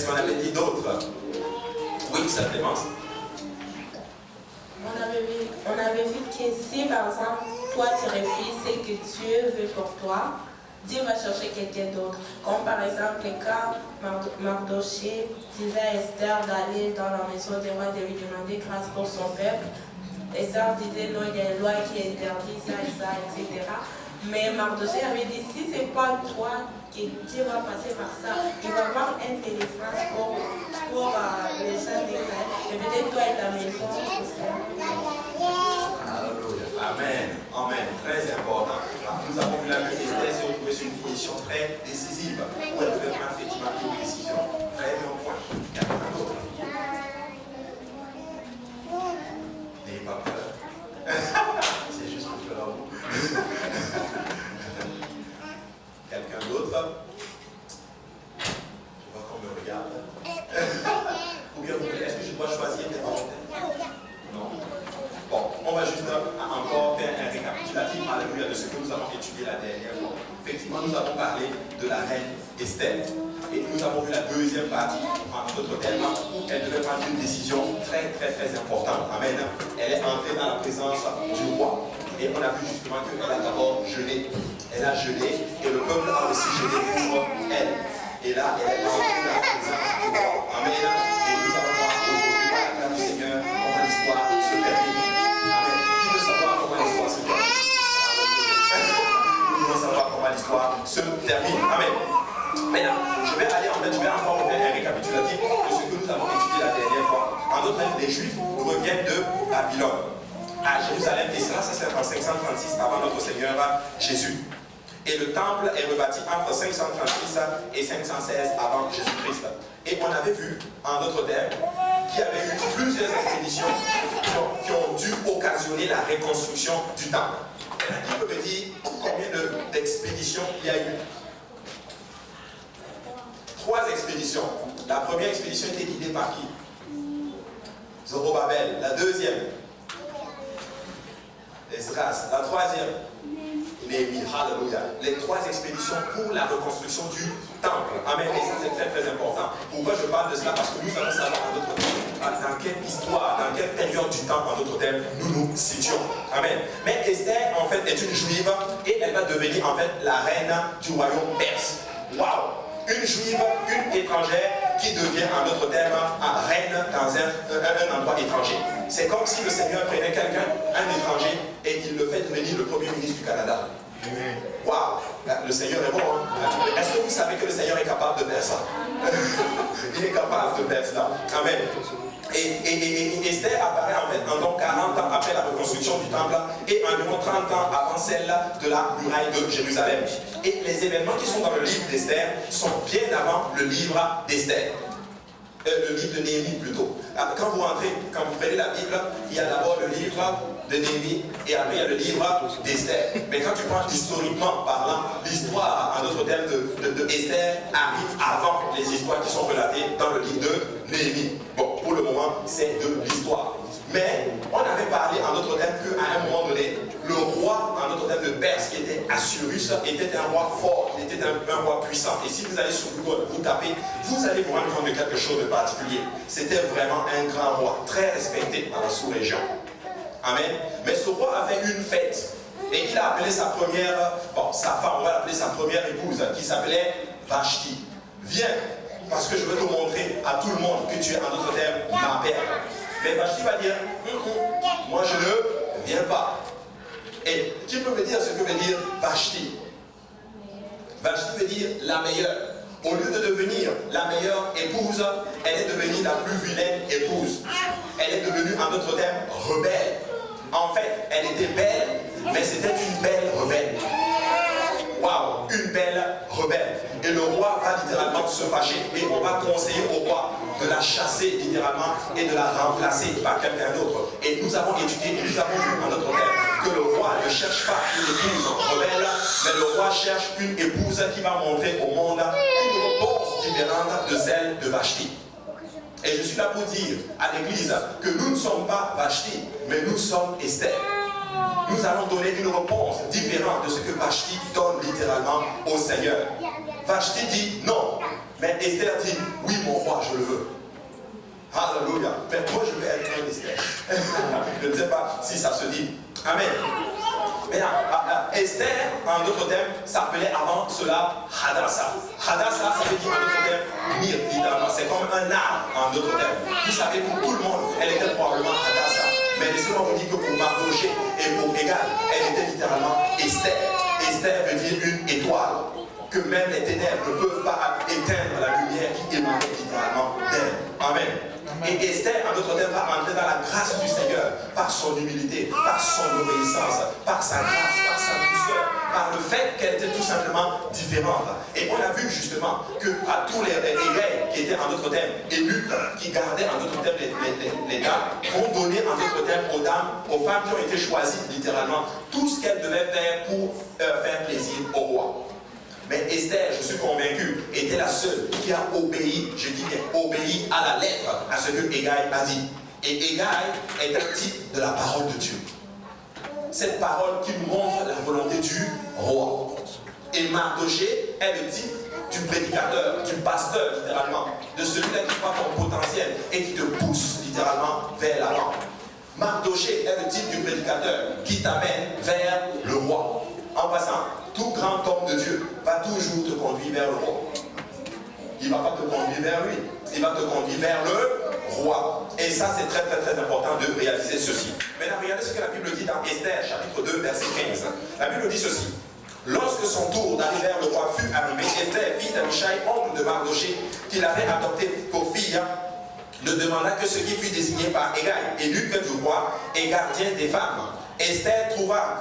Qu'est-ce qu'on avait dit d'autre? Oui, ça Clémence. On avait vu que si par exemple toi tu refuses ce que Dieu veut pour toi, Dieu va chercher quelqu'un d'autre. Comme par exemple quand Mardochée disait à Esther d'aller dans la maison du roi de lui demander grâce pour son peuple. Esther disait non, il y a une loi qui interdit ça et ça, etc. Mais Mardochée avait dit si c'est pas toi que Dieu va passer par ça, il va avoir une délivrance pour les gens d'Israël. Et peut-être toi et ta maison. Alléluia. Amen. Amen. Très important. Nous avons vu la vie d'Esther se retrouver sur une position très décisive où elle devait prendre effectivement une décision. Très bien point. Quelqu'un d'autre. N'ayez pas peur. C'est juste pour faire vous. Quelqu'un d'autre? Je vois qu'on me regarde. Ou bien est-ce que je dois choisir des volontaires? Non. Bon, on va juste encore faire un récapitulatif, alléluia, de ce que nous avons étudié la dernière fois. Effectivement, nous avons parlé de la reine Esther. Et nous avons vu la deuxième partie, en d'autres termes, où elle devait prendre une décision très importante. Amen. Elle est entrée dans la présence du roi. Et on a vu justement qu'elle a d'abord jeûné. Elle a jeûné et le peuple a aussi jeûné pour elle. Et là, elle est entrée dans la présence du roi. Amen. Et nous allons voir aujourd'hui par la grâce du Seigneur comment l'histoire se termine. Amen. Qui veut savoir comment l'histoire se termine? Nous voulons savoir comment l'histoire se termine. Amen. Maintenant, je vais encore faire un récapitulatif de ce que nous avons étudié la dernière fois. En d'autres termes, les Juifs reviennent de Babylone à Jérusalem, et ça c'est en 536 avant notre Seigneur Jésus. Et le temple est rebâti entre 536 et 516 avant Jésus-Christ. Et on avait vu, en d'autres termes, qu'il y avait eu plusieurs expéditions qui ont dû occasionner la reconstruction du temple. Qui peut me dire combien d'expéditions il y a eu? 3 expéditions. La première expédition était guidée par qui? Zorobabel. La deuxième, Esdras. La troisième, Néhémie. Alléluia. Les 3 expéditions pour la reconstruction du temple. Amen. Et ça c'est très important. Pourquoi je parle de cela? Parce que nous allons savoir en d'autres termes dans quelle histoire, dans quelle période du temps, en d'autres termes, nous nous situons. Amen. Mais Esther en fait est une juive et elle va devenir en fait la reine du royaume perse. Waouh! Une juive, une étrangère qui devient en d'autres termes reine dans un endroit étranger. C'est comme si le Seigneur prenait quelqu'un, un étranger, et il le fait devenir le premier ministre du Canada. Waouh! Le Seigneur est bon. Hein? Est-ce que vous savez que le Seigneur est capable de faire ça? Il est capable de faire cela. Amen. Et Esther apparaît en fait en 40 ans après la reconstruction du temple et environ 30 ans avant celle de la muraille de Jérusalem. Et les événements qui sont dans le livre d'Esther sont bien avant le livre d'Esther. Le livre de Néhémie plutôt. Quand vous rentrez, quand vous prenez la Bible, il y a d'abord le livre de Néhémie et après il y a le livre d'Esther. Mais quand tu prends historiquement parlant, l'histoire, en d'autres termes, de Esther arrive avant les histoires qui sont relatées dans le livre de Néhémie. Bon, pour le moment, c'est de l'histoire. Mais on avait parlé en d'autres termes qu'à un moment donné, le roi, en d'autres termes de Perse, qui était Assyrus, était un roi fort, il était un roi puissant. Et si vous allez sur Google, vous tapez, vous allez vous rendre compte de quelque chose de particulier. C'était vraiment un grand roi, très respecté dans la sous-région. Amen. Mais ce roi avait une fête. Et il a appelé sa première, sa femme, on va l'appeler sa première épouse, qui s'appelait Vashti. Viens, parce que je veux te montrer à tout le monde que tu es en d'autres termes ma mère. Mais Vashti va dire, moi je ne viens pas. Et qui peut me dire ce que veut dire Vashti? Vashti veut dire la meilleure. Au lieu de devenir la meilleure épouse, elle est devenue la plus vilaine épouse. Elle est devenue en d'autres termes rebelle. En fait, elle était belle, mais c'était une belle rebelle. Waouh, une belle rebelle. Et le roi va littéralement se fâcher et on va conseiller au roi de la chasser littéralement et de la remplacer par quelqu'un d'autre. Et nous avons étudié, et nous avons vu en d'autres termes que le roi ne cherche pas une épouse rebelle, mais le roi cherche une épouse qui va montrer au monde une réponse différente de celle de Vashti. Et je suis là pour dire à l'église que nous ne sommes pas Vashti, mais nous sommes Esther. Nous allons donner une réponse différente de ce que Vashti donne littéralement au Seigneur. Vashti dit non, Mais Esther dit, oui mon roi, je le veux. Alléluia. Mais moi je vais être un Esther. Je ne sais pas si ça se dit. Amen. Mais là, Esther, en d'autres termes, s'appelait avant cela Hadassah. Hadassah, ça veut dire en d'autres termes myrrhe, littéralement. C'est comme un arbre, en d'autres termes. Vous savez, pour tout le monde, elle était probablement Hadassah. Mais laissez-moi vous dire que pour Mardoché et pour Égal, elle était littéralement Esther. Esther veut dire une étoile. Que même les ténèbres ne peuvent pas éteindre la lumière qui émanait littéralement d'elle. Amen. Et Esther, en d'autres termes, va entrer dans la grâce du Seigneur par son humilité, par son obéissance, par sa grâce, par sa douceur, par le fait qu'elle était tout simplement différente. Et on a vu justement que à tous les éveils qui étaient en d'autres termes élus, qui gardaient en d'autres termes les dames, vont donner en d'autres termes aux dames, aux femmes qui ont été choisies littéralement, tout ce qu'elles devaient faire pour faire plaisir au roi. Mais Esther, je suis convaincu, était la seule qui a obéi, je dis bien obéi à la lettre à ce que Hégaï a dit. Et Hégaï est un type de la parole de Dieu. Cette parole qui nous montre la volonté du roi. Et Mardoché est le type du prédicateur, du pasteur littéralement, de celui-là qui voit ton potentiel et qui te pousse littéralement vers l'avant. Mardoché est le type du prédicateur qui t'amène vers le roi. En passant, tout grand homme de Dieu va toujours te conduire vers le roi. Il ne va pas te conduire vers lui. Il va te conduire vers le roi. Et ça, c'est très, très, très important de réaliser ceci. Maintenant, regardez ce que la Bible dit dans Esther, chapitre 2, verset 15. La Bible dit ceci. Lorsque son tour d'aller vers le roi fut arrivé, Esther, fille d'Amichai, oncle de Mardoché, qu'il avait adopté pour fille, ne demanda que ce qui fut désigné par Hégaï, élu que du roi et gardien des femmes. Esther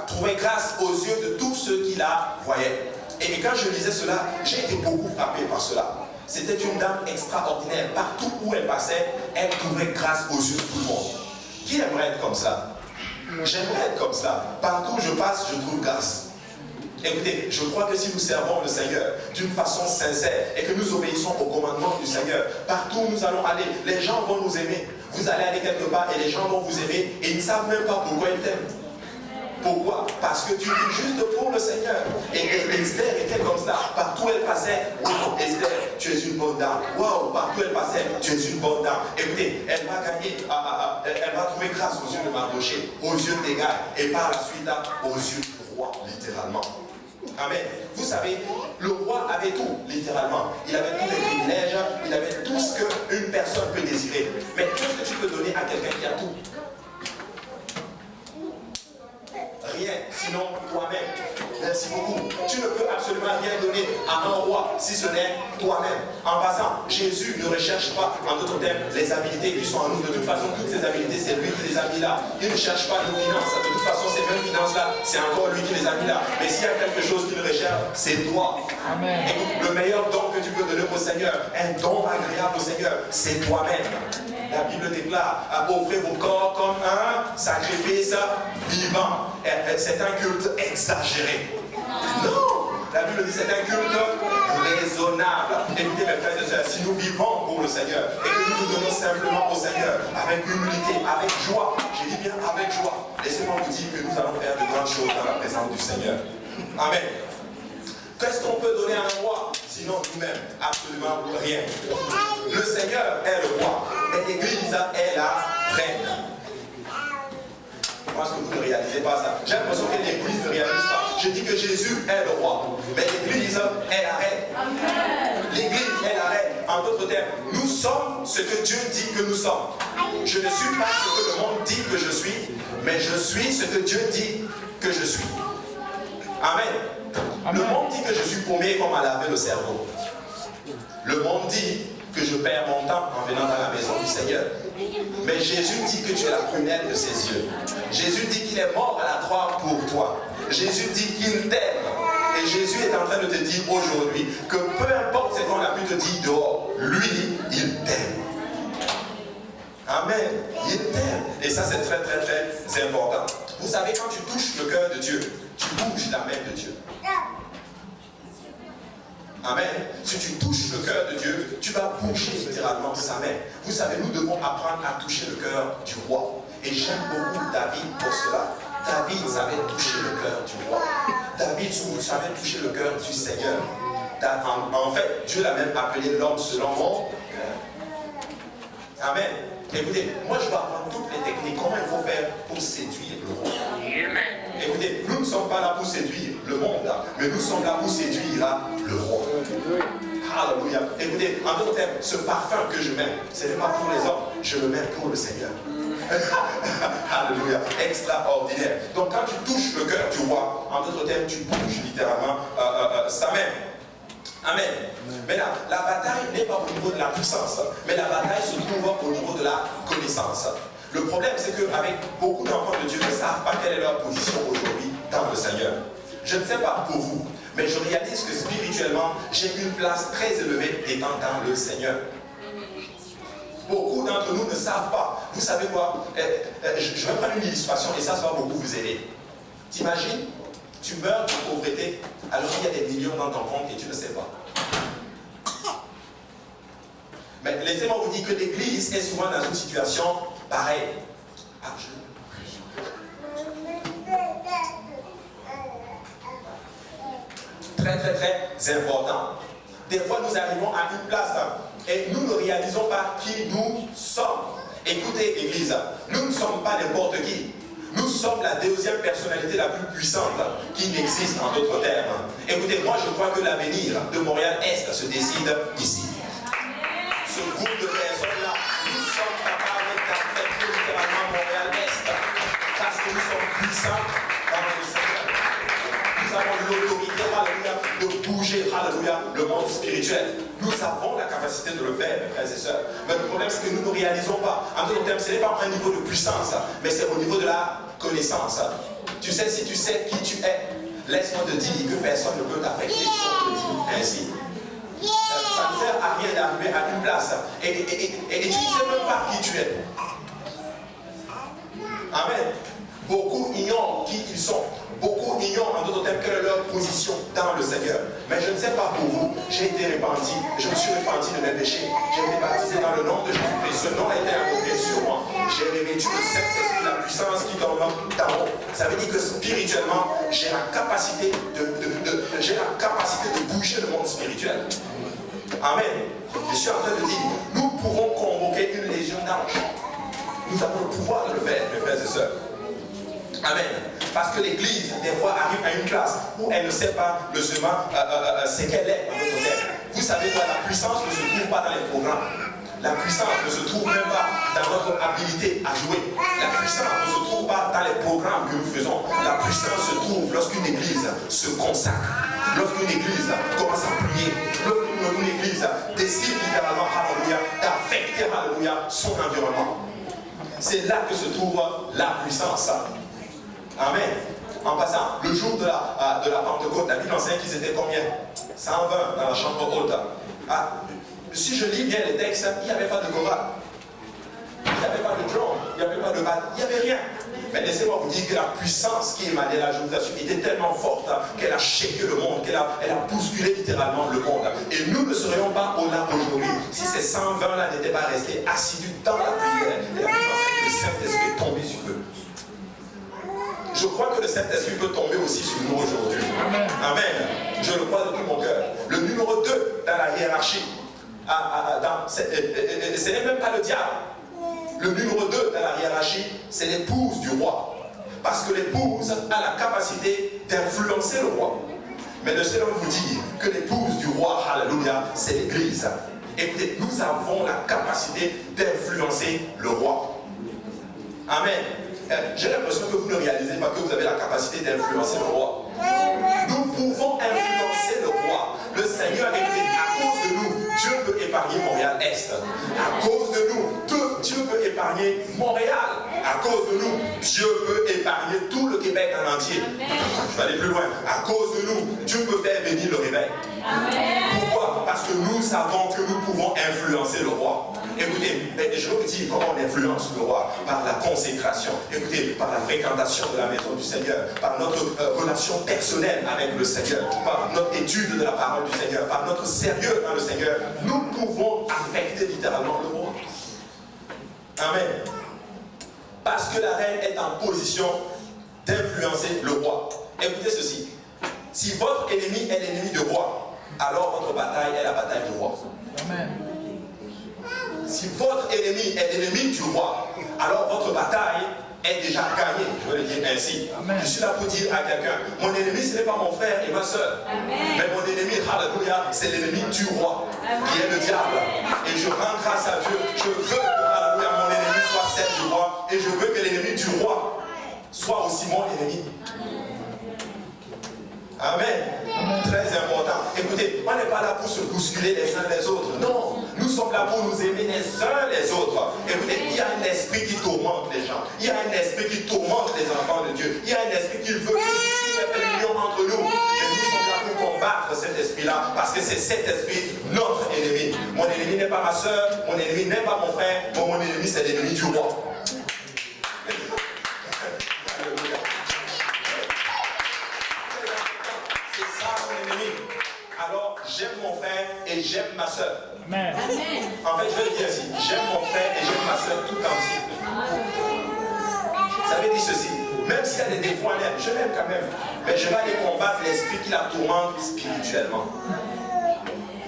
trouvait grâce aux yeux de tous ceux qui la voyaient. Et quand je lisais cela, j'ai été beaucoup frappé par cela. C'était une dame extraordinaire. Partout où elle passait, elle trouvait grâce aux yeux de tout le monde. Qui aimerait être comme ça? J'aimerais être comme ça. Partout où je passe, je trouve grâce. Écoutez, je crois que si nous servons le Seigneur d'une façon sincère et que nous obéissons au commandement du Seigneur, partout où nous allons aller, les gens vont nous aimer. Vous allez aller quelque part et les gens vont vous aimer et ils ne savent même pas pourquoi ils t'aiment. Pourquoi? Parce que tu vis juste pour le Seigneur. Et Esther était comme ça. Partout où elle passait, wow, Esther, tu es une bonne dame. Wow, partout où elle passait, tu es une bonne dame. Écoutez, elle va gagner, elle va trouver grâce aux yeux de Mardoché, aux yeux de Hégaï, et par la suite, aux yeux du roi, littéralement. Amen. Vous savez, le roi avait tout, littéralement. Il avait tous les privilèges, il avait tout ce qu'une personne peut désirer. Mais qu'est-ce que tu peux donner à quelqu'un qui a tout? Rien, sinon toi-même. Merci beaucoup. Tu ne peux absolument rien donner à un roi si ce n'est toi-même. En passant, Jésus ne recherche pas, en d'autres termes, les habiletés qui sont en nous. De toute façon, toutes ces habiletés, c'est lui qui les a mis là. Il ne cherche pas nos finances. De toute façon, ces mêmes finances-là, c'est encore lui qui les a mis là. Mais s'il y a quelque chose qu'il recherche, c'est toi. Amen. Écoute, le meilleur don que tu peux donner au Seigneur, un don agréable au Seigneur, c'est toi-même. La Bible déclare, offrez vos corps comme un sacrifice vivant. C'est un culte exagéré. Non! La Bible dit c'est un culte raisonnable. Écoutez mes frères et sœurs, si nous vivons pour le Seigneur et que nous nous donnons simplement au Seigneur avec humilité, avec joie, je dis bien avec joie, laissez-moi vous dire que nous allons faire de grandes choses dans la présence du Seigneur. Amen. Qu'est-ce qu'on peut donner à un roi? Sinon nous-mêmes, absolument rien. Le Seigneur est le roi, mais l'Église est la reine. Je pense que vous ne réalisez pas ça. J'ai l'impression que l'Église ne réalise pas. Je dis que Jésus est le roi, mais l'Église est la reine. L'Église est la reine. En d'autres termes, nous sommes ce que Dieu dit que nous sommes. Je ne suis pas ce que le monde dit que je suis, mais je suis ce que Dieu dit que je suis. Amen. Le monde dit que je suis paumé comme à laver le cerveau. Le monde dit que je perds mon temps en venant dans la maison du Seigneur. Mais Jésus dit que tu es la prunelle de ses yeux. Jésus dit qu'il est mort à la croix pour toi. Jésus dit qu'il t'aime. Et Jésus est en train de te dire aujourd'hui que peu importe ce qu'on a pu te dire dehors, lui, il t'aime. Amen. Il t'aime. Et ça, c'est très, très, très important. Vous savez, quand tu touches le cœur de Dieu, tu bouges la main de Dieu. Amen. Si tu touches le cœur de Dieu, tu vas bouger littéralement sa main. Vous savez, nous devons apprendre à toucher le cœur du roi. Et j'aime beaucoup David pour cela. David savait toucher le cœur du roi. David savait toucher le cœur du Seigneur. En fait, Dieu l'a même appelé l'homme selon mon cœur. Amen. Écoutez, moi je vais apprendre toutes les techniques, comment il faut faire pour séduire le roi. Écoutez, nous ne sommes pas là pour séduire le monde, mais nous sommes là pour séduire le roi. Alléluia. Écoutez, en d'autres termes, ce parfum que je mets, ce n'est pas pour les hommes, je le mets pour le Seigneur. Alléluia. Extraordinaire. Donc quand tu touches le cœur du roi, en d'autres termes, tu bouges littéralement sa main. Amen. Mais là, la bataille n'est pas au niveau de la puissance, mais la bataille se trouve au niveau de la connaissance. Le problème, c'est qu'avec beaucoup d'enfants de Dieu ne savent pas quelle est leur position aujourd'hui dans le Seigneur. Je ne sais pas pour vous, mais je réalise que spirituellement, j'ai une place très élevée étant dans le Seigneur. Beaucoup d'entre nous ne savent pas. Vous savez quoi? Je vais prendre une illustration et ça va beaucoup vous aider. T'imagines, tu meurs de pauvreté alors qu'il y a des millions dans ton compte et tu ne sais pas. Mais laissez-moi vous dire que l'Église est souvent dans une situation pareille. Très très très important. Des fois nous arrivons à une place et nous ne réalisons pas qui nous sommes. Écoutez Église, nous ne sommes pas n'importe qui. Nous sommes la deuxième personnalité la plus puissante qui n'existe en d'autres termes. Écoutez, moi je crois que l'avenir de Montréal-Est se décide ici. Ce groupe de personnes-là, nous sommes capables d'affecter littéralement Montréal-Est parce que nous sommes puissants dans le Seigneur. Nous avons l'autorité, alléluia, de bouger, alléluia, le monde spirituel. Nous avons la capacité de le faire, mes frères et sœurs. Mais le problème, c'est que nous ne réalisons pas. En d'autres termes, ce n'est pas un niveau de puissance, mais c'est au niveau de la connaissance. Tu sais, si tu sais qui tu es, laisse-moi te dire que personne ne peut t'affecter si on te dit ainsi. Ça ne sert à rien d'arriver à une place et tu ne sais même pas qui tu es. Amen. Beaucoup ignorent qui ils sont. Beaucoup ignorent en d'autres termes quelle est leur position dans le Seigneur. Mais je ne sais pas pour vous, j'ai été repenti, je me suis repenti de mes péchés. J'ai été baptisé dans le nom de Jésus-Christ. Ce nom a été invoqué sur moi. J'ai revêtu le Saint-Esprit, la puissance qui tombe d'en haut. Ça veut dire que spirituellement, j'ai la capacité de bouger le monde spirituel. Amen. Je suis en train de dire, nous pouvons convoquer une légion d'anges. Nous avons le pouvoir de le faire, mes frères et sœurs. Amen. Parce que l'Église, des fois, arrive à une classe où elle ne sait pas le chemin, c'est qu'elle est en d'autres termes. Vous savez quoi, la puissance ne se trouve pas dans les programmes. La puissance ne se trouve même pas dans notre habilité à jouer. La puissance ne se trouve pas dans les programmes que nous faisons. La puissance se trouve lorsqu'une église se consacre. Lorsqu'une église commence à prier. Lorsqu'une église décide littéralement, alléluia, d'affecter, alléluia, son environnement. C'est là que se trouve la puissance. Amen. En passant, le jour de la Pentecôte, la Bible enseigne qu'ils étaient combien? 120 dans la chambre haute. Si je lis bien les textes, il n'y avait pas de chorale. Il n'y avait pas de drum, il n'y avait pas de batte, il n'y avait rien. Mais laissez-moi vous dire que la puissance qui émanait là, je vous assure, était tellement forte qu'elle a shaké le monde, qu'elle a bousculé littéralement le monde. Et nous ne serions pas là aujourd'hui si ces 120 là n'étaient pas restés assidus dans la prière. Et la Bible enseigne que le Saint-Esprit est tombé sur eux. Je crois que le Saint-Esprit peut tomber aussi sur nous aujourd'hui. Amen. Je le crois de tout mon cœur. Le numéro 2 dans la hiérarchie, ce n'est même pas le diable. Le numéro 2 dans la hiérarchie, c'est l'épouse du roi. Parce que l'épouse a la capacité d'influencer le roi. Mais laissez-moi vous dire que l'épouse du roi, alléluia, c'est l'Église. Écoutez, nous avons la capacité d'influencer le roi. Amen. J'ai l'impression que vous ne réalisez pas que vous avez la capacité d'influencer le roi. Nous pouvons influencer le roi. Le Seigneur est dit, à cause de nous, Dieu peut épargner Montréal-Est. À cause de nous, Dieu peut épargner Montréal. À cause de nous, Dieu peut épargner tout le Québec en entier. Je vais aller plus loin. À cause de nous, Dieu peut faire venir le réveil. Pourquoi? Parce que nous savons que nous pouvons influencer le roi. Écoutez, je veux vous dire comment on influence le roi. Par la consécration. Écoutez, par la fréquentation de la maison du Seigneur. Par notre relation personnelle avec le Seigneur. Par notre étude de la parole du Seigneur. Par notre sérieux dans le Seigneur. Nous pouvons affecter littéralement le roi. Amen. Parce que la reine est en position d'influencer le roi. Écoutez ceci. Si votre ennemi est l'ennemi du roi, alors votre bataille est la bataille du roi. Amen. Si votre ennemi est l'ennemi du roi, alors votre bataille est déjà gagnée, je veux le dire ainsi. Amen. Je suis là pour dire à quelqu'un, mon ennemi ce n'est pas mon frère et ma soeur. Mais mon ennemi, hallelujah, c'est l'ennemi du roi, qui est le diable. Et je rends grâce à Dieu. Je veux que, hallelujah, mon ennemi soit celle du roi. Et je veux que l'ennemi du roi soit aussi mon ennemi. Amen. Très important. Écoutez, on n'est pas là pour se bousculer les uns les autres. Non, nous sommes là pour nous aimer les uns les autres. Écoutez, il y a un esprit qui tourmente les gens. Il y a un esprit qui tourmente les enfants de Dieu. Il y a un esprit qui veut qu'il y ait l'union entre nous. Et nous sommes là pour combattre cet esprit-là. Parce que c'est cet esprit notre ennemi. Mon ennemi n'est pas ma soeur. Mon ennemi n'est pas mon frère. Mon ennemi, c'est l'ennemi du roi. Alors, j'aime mon frère et j'aime ma soeur. Amen. En fait, je vais le dire ainsi. J'aime mon frère et j'aime ma soeur tout entier. Ça veut dire ceci. Même s'il y a des défauts en elle, je l'aime quand même. Mais je vais aller combattre l'esprit qui la tourmente spirituellement.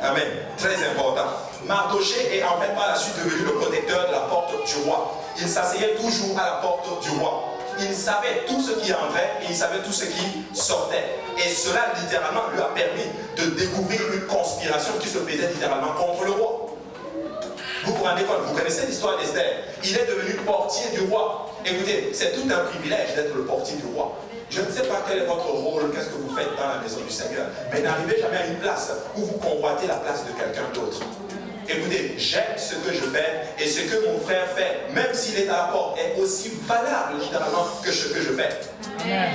Amen. Très important. Mardoché est en fait par la suite devenu le protecteur de la porte du roi. Il s'asseyait toujours à la porte du roi. Il savait tout ce qui entrait et il savait tout ce qui sortait. Et cela littéralement lui a permis de découvrir une conspiration qui se faisait littéralement contre le roi. Vous vous rendez compte, vous connaissez l'histoire d'Esther. Il est devenu portier du roi. Écoutez, c'est tout un privilège d'être le portier du roi. Je ne sais pas quel est votre rôle, qu'est-ce que vous faites dans la maison du Seigneur, mais n'arrivez jamais à une place où vous convoitez la place de quelqu'un d'autre. Écoutez, j'aime ce que je fais et ce que mon frère fait, même s'il est à la porte, est aussi valable littéralement que ce que je fais. Amen.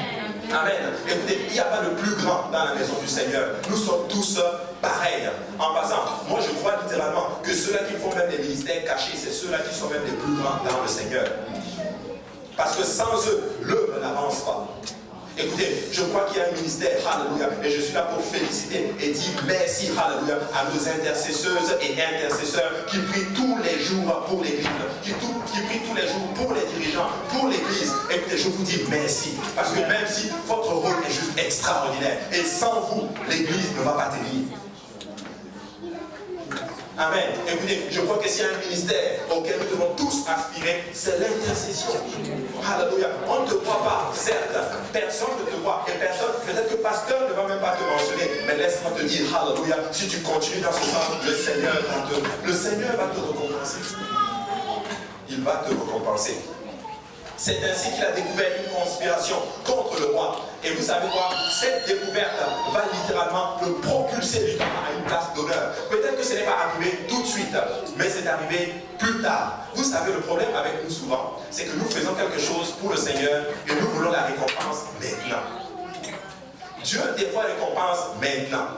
Amen. Écoutez, il n'y a pas de plus grand dans la maison du Seigneur. Nous sommes tous pareils. En passant, moi je crois littéralement que ceux-là qui font même des ministères cachés, c'est ceux-là qui sont même les plus grands dans le Seigneur. Parce que sans eux, l'œuvre n'avance pas. Écoutez, je crois qu'il y a un ministère, hallelujah, et je suis là pour féliciter et dire merci, hallelujah, à nos intercesseuses et intercesseurs qui prient tous les jours pour l'Église, qui prient tous les jours pour les dirigeants, pour l'Église. Écoutez, je vous dis merci, parce que même si votre rôle est juste extraordinaire, et sans vous, l'Église ne va pas tenir. Amen. Écoutez, je crois que s'il y a un ministère auquel nous devons tous aspirer, c'est l'intercession. Alléluia. On ne te voit pas, certes, personne ne te voit, et personne, peut-être que le pasteur ne va même pas te mentionner, mais laisse-moi te dire, alléluia, si tu continues dans ce sens, le Seigneur va te récompenser. Il va te récompenser. C'est ainsi qu'il a découvert une conspiration contre le roi. Et vous savez quoi? Cette découverte va littéralement le propulser littéralement à une place d'honneur. Peut-être que ce n'est pas arrivé tout de suite, mais c'est arrivé plus tard. Vous savez, le problème avec nous souvent, c'est que nous faisons quelque chose pour le Seigneur et nous voulons la récompense maintenant. Dieu, des fois, récompense maintenant.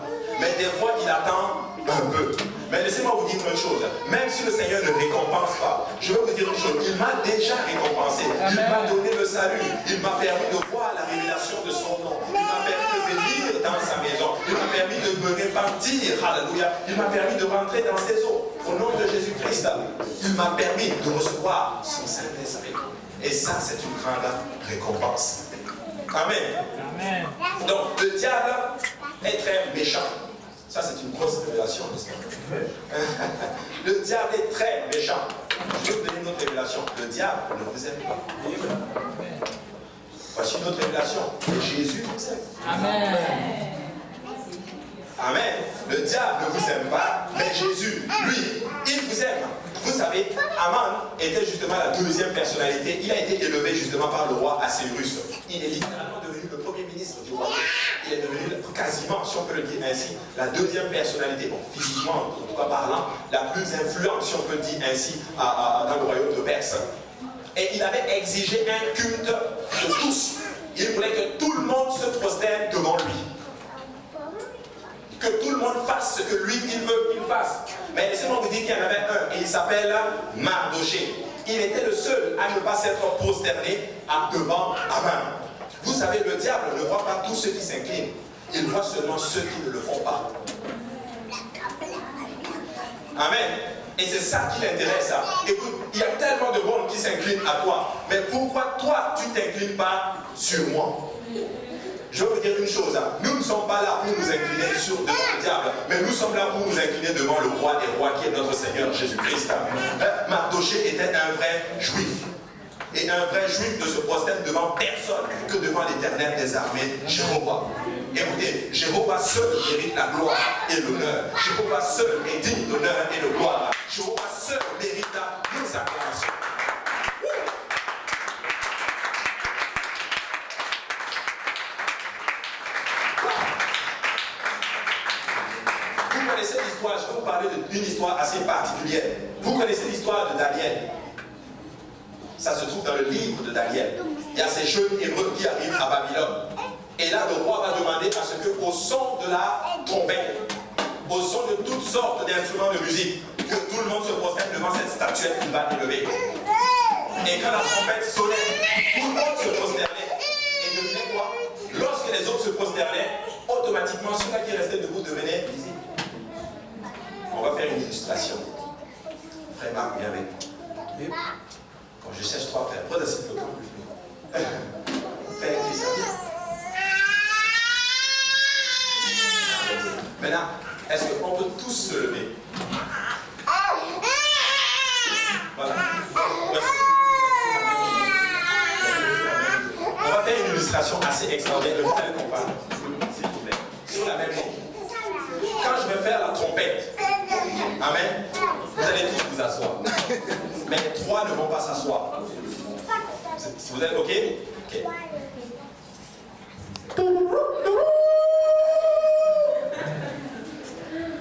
Mais des fois, il attend un peu. Mais laissez-moi vous dire une chose. Même si le Seigneur ne récompense pas, je vais vous dire une chose. Il m'a déjà récompensé. Il m'a donné le salut. Il m'a permis de voir la révélation de son nom. Il m'a permis de venir dans sa maison. Il m'a permis de me repentir. Alléluia. Il m'a permis de rentrer dans ses eaux. Au nom de Jésus-Christ, il m'a permis de recevoir son Saint-Esprit. Et ça, c'est une grande récompense. Amen. Amen. Donc, le diable est très méchant. Ça, c'est une grosse révélation, n'est-ce pas? Le diable est très méchant. Je vais vous donner une autre révélation. Le diable ne vous aime pas. Voici une autre révélation. Et Jésus vous aime. Amen. Amen. Le diable ne vous aime pas, mais Jésus, lui, il vous aime. Vous savez, Aman était justement la deuxième personnalité. Il a été élevé justement par le roi Assyrus. Il est littéralement devenu le premier ministre du roi. Il est devenu quasiment, si on peut le dire ainsi, la deuxième personnalité, bon, physiquement, en tout cas parlant, la plus influente, si on peut le dire ainsi, dans le royaume de Perse. Et il avait exigé un culte de tous. Il voulait que tout le monde se prosterne devant lui. Que tout le monde fasse ce que lui, il veut qu'il fasse. Mais laissez-moi vous dire qu'il y en avait un, et il s'appelle Mardoché. Il était le seul à ne pas s'être prosterné devant Aman. Vous savez, le diable ne voit pas tous ceux qui s'inclinent. Il voit seulement ceux qui ne le font pas. Amen. Et c'est ça qui l'intéresse. Écoute, il y a tellement de monde qui s'inclinent à toi. Mais pourquoi toi, tu ne t'inclines pas sur moi? Je veux vous dire une chose. Nous ne sommes pas là pour nous incliner devant le diable, mais nous sommes là pour nous incliner devant le roi des rois qui est notre Seigneur Jésus-Christ. Mardochée était un vrai juif. Et un vrai juif ne se prosterne devant personne que devant l'Éternel des armées, Jéhovah. Écoutez, Jéhovah seul mérite la gloire et l'honneur. Jéhovah seul est digne d'honneur et de gloire. Jéhovah seul mérite nos acclamations. Vous connaissez l'histoire, je vais vous parler d'une histoire assez particulière. Vous connaissez l'histoire de Daniel. Ça se trouve dans le livre de Daniel. Il y a ces jeunes hébreux qui arrivent à Babylone. Et là, le roi va demander à ce qu'au son de la trompette, au son de toutes sortes d'instruments de musique, que tout le monde se prosterne devant cette statuette qu'il va élever. Et quand la trompette sonnait, tout le monde se prosternait. Et devinez quoi? Lorsque les autres se prosternaient, automatiquement, ceux-là qui restaient debout devenaient visibles. On va faire une illustration. Frère Marc, viens avec moi. Quand je cherche trois frères, prenez cette photo. Frère Christian. Maintenant, est-ce qu'on peut tous se lever? Voilà. On va faire une illustration assez extraordinaire. Vous allez comprendre, s'il vous plaît. Sur la même chose. Quand je vais faire la trompette, amen, vous allez tous vous asseoir. Mais trois ne vont pas s'asseoir. Vous êtes OK? OK.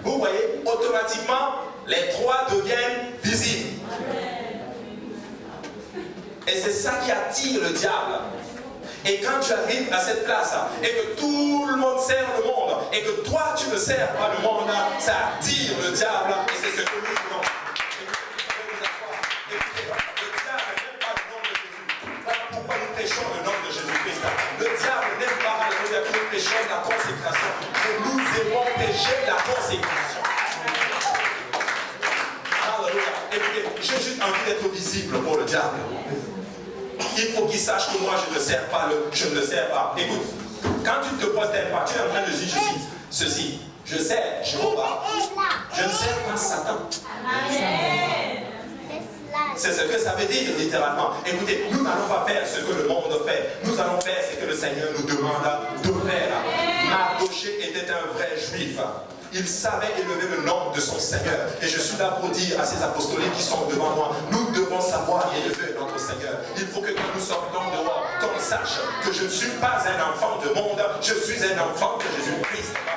Vous voyez, automatiquement, les trois deviennent visibles. Et c'est ça qui attire le diable. Et quand tu arrives à cette place et que tout le monde sert le monde et que toi tu ne sers pas le monde, ça attire le diable et c'est ce que nous voulons. Pourquoi nous prêchons le nom de Jésus-Christ? Le diable n'aime pas alléluia que nous prêchons la consécration. Mais nous aimons prêcher la consécration. Alléluia. Écoutez, j'ai juste envie d'être visible pour le diable. Il faut qu'il sache que moi je ne sers pas. Écoute, quand tu ne te prosternes pas, tu es en train de dire ceci. Je sers Jéhovah. Je ne sers pas Satan. Amen. C'est ce que ça veut dire littéralement. Écoutez, nous n'allons pas faire ce que le monde fait. Nous allons faire ce que le Seigneur nous demande de faire. Mardochée était un vrai juif. Il savait élever le nom de son Seigneur. Et je suis là pour dire à ces apostoliques qui sont devant moi, nous devons savoir élever notre Seigneur. Il faut que quand nous sortons dehors, qu'on sache que je ne suis pas un enfant de monde, je suis un enfant de Jésus-Christ. À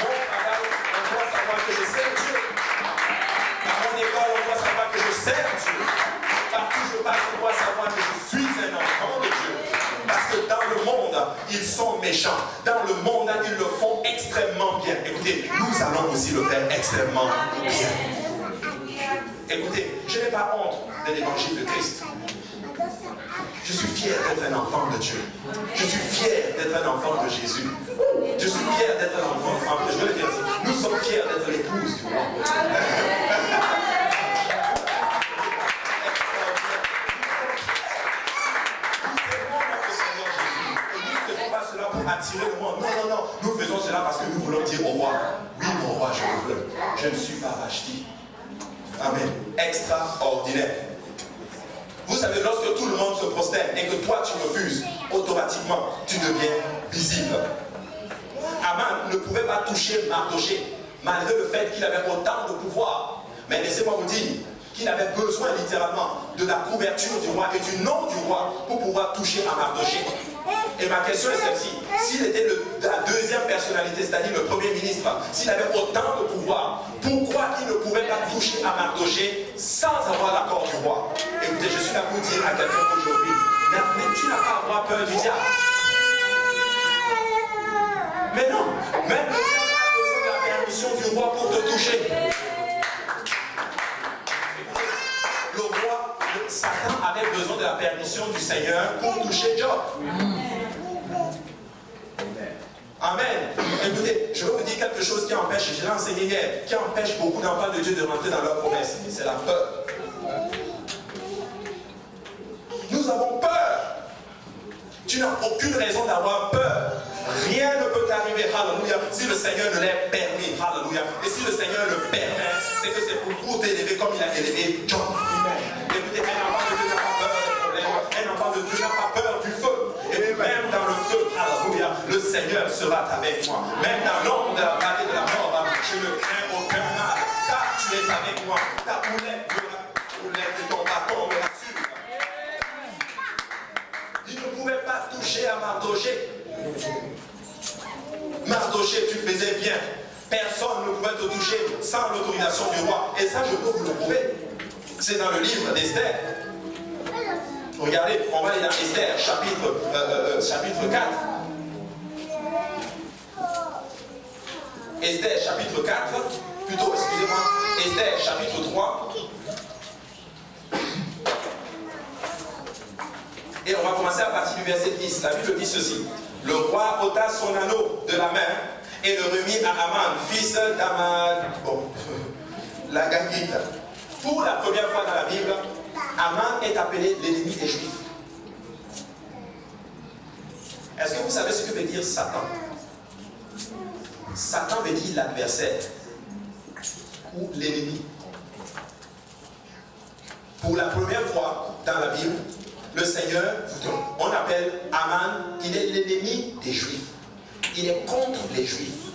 mon travail, on doit savoir que je sers Dieu. À mon école, on doit savoir que je sers Dieu. Partout où je passe, on doit savoir que je suis un enfant de Dieu. Parce que dans le monde, ils sont méchants. Dans le monde, ils le font extrêmement bien. Écoutez, nous allons aussi le faire extrêmement bien. Écoutez, je n'ai pas honte de l'évangile de Christ. Je suis fier d'être un enfant de Dieu. Je suis fier d'être un enfant de Jésus. Je suis fier d'être un enfant. Je vais le dire, nous sommes fiers d'être l'épouse du roi. Attirer le monde. Non, non, non. Nous faisons cela parce que nous voulons dire au roi, oui, mon roi, je le veux. Je ne suis pas Vashti. Amen. Extraordinaire. Vous savez, lorsque tout le monde se prosterne et que toi tu refuses, automatiquement, tu deviens visible. Aman ne pouvait pas toucher Mardochée, malgré le fait qu'il avait autant de pouvoir. Mais laissez-moi vous dire qu'il avait besoin littéralement de la couverture du roi et du nom du roi pour pouvoir toucher à Mardochée. Et ma question est celle-ci. S'il était la deuxième personnalité, c'est-à-dire le premier ministre, s'il avait autant de pouvoir, pourquoi il ne pouvait pas toucher à Mardochée sans avoir l'accord du roi? Écoutez, je suis là pour dire à quelqu'un aujourd'hui, tu n'as pas à avoir peur du diable. Mais non, même le diable a besoin de la permission du roi pour te toucher. Le roi, Satan avait besoin de la permission du Seigneur pour toucher Job. Amen. Écoutez, je vais vous dire quelque chose qui empêche, je l'ai enseigné hier, qui empêche beaucoup d'enfants de Dieu de rentrer dans leur promesse. C'est la peur. Nous avons peur. Tu n'as aucune raison d'avoir peur. Rien ne peut t'arriver. Alléluia. si le Seigneur ne les permet. Alléluia. Et si le Seigneur le permet, c'est que c'est pour t'élever comme il a élevé Job. Écoutez, un enfant de Dieu n'a pas peur des problèmes. Un enfant de Dieu n'a pas peur du feu. Et même dans le feu, alléluia, le Seigneur sera avec moi. Même dans l'ombre de la vallée de la mort, je ne crains aucun mal, car tu es avec moi. Ta houlette de ton bâton me rassure. Il ne pouvait pas toucher à Mardoché. Mardoché, tu faisais bien. Personne ne pouvait te toucher sans l'autorisation du roi. Et ça, je peux vous le prouver. C'est dans le livre d'Esther. Regardez, on va aller dans Esther, chapitre 4. Esther, chapitre 4. Plutôt, excusez-moi, Esther, chapitre 3. Et on va commencer à partir du verset 10. La Bible dit ceci. Le roi ôta son anneau de la main et le remit à Aman, fils d'Amad. Bon, la Gagite. Pour la première fois dans la Bible, Aman est appelé l'ennemi des Juifs. Est-ce que vous savez ce que veut dire Satan? Satan veut dire l'adversaire ou l'ennemi. Pour la première fois dans la Bible, le Seigneur, on appelle Aman, il est l'ennemi des Juifs. Il est contre les Juifs.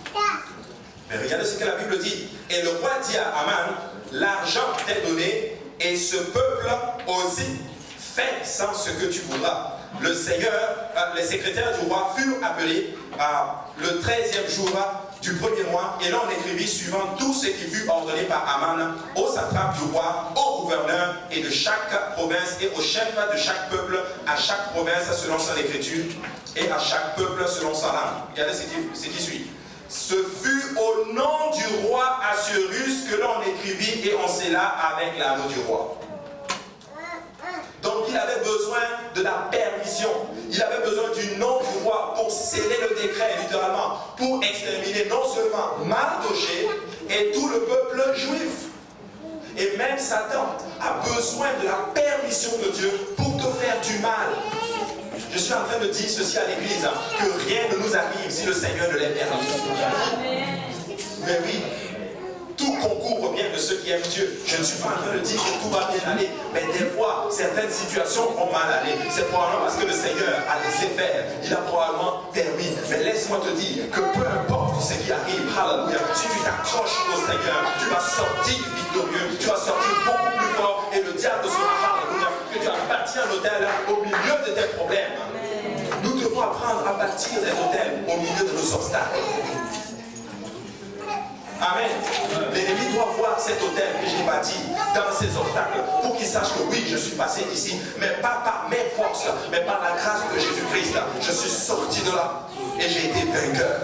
Mais regardez ce que la Bible dit. Et le roi dit à Aman, l'argent t'est donné et ce peuple aussi fait sans ce que tu voudras. Le Seigneur, les secrétaires du roi furent appelés le 13e jour du premier mois, et l'on écrivit suivant tout ce qui fut ordonné par Aman au satrape du roi, au gouverneur et de chaque province et au chef de chaque peuple, à chaque province selon son écriture et à chaque peuple selon sa langue. Regardez ce qui suit. Ce fut au nom du roi Assuérus que l'on écrivit et on scella avec l'anneau du roi. Donc il avait besoin de la permission. Il avait besoin du nom du roi pour sceller le décret, littéralement, pour exterminer non seulement Mardoché et tout le peuple juif. Et même Satan a besoin de la permission de Dieu pour te faire du mal. Je suis en train de dire ceci à l'église, que rien ne nous arrive si le Seigneur ne l'est permis. Mais oui, tout concourt au bien de ceux qui aiment Dieu. Je ne suis pas en train de dire que tout va bien aller, mais des fois, certaines situations vont mal aller. C'est probablement parce que le Seigneur a laissé faire. Il a probablement permis. Mais laisse-moi te dire que peu importe ce qui arrive, hallelujah, si tu t'accroches au Seigneur, tu vas sortir victorieux, tu vas sortir beaucoup plus fort, et le diable sera, hallelujah, que tu as bâti un hôtel au milieu de tes problèmes. Nous devons apprendre à bâtir des hôtels au milieu de nos obstacles. Amen. L'ennemi doit voir cet hôtel que j'ai bâti dans ces obstacles pour qu'il sache que oui, je suis passé ici, mais pas par mes forces, mais par la grâce de Jésus-Christ. Je suis sorti de là et j'ai été vainqueur.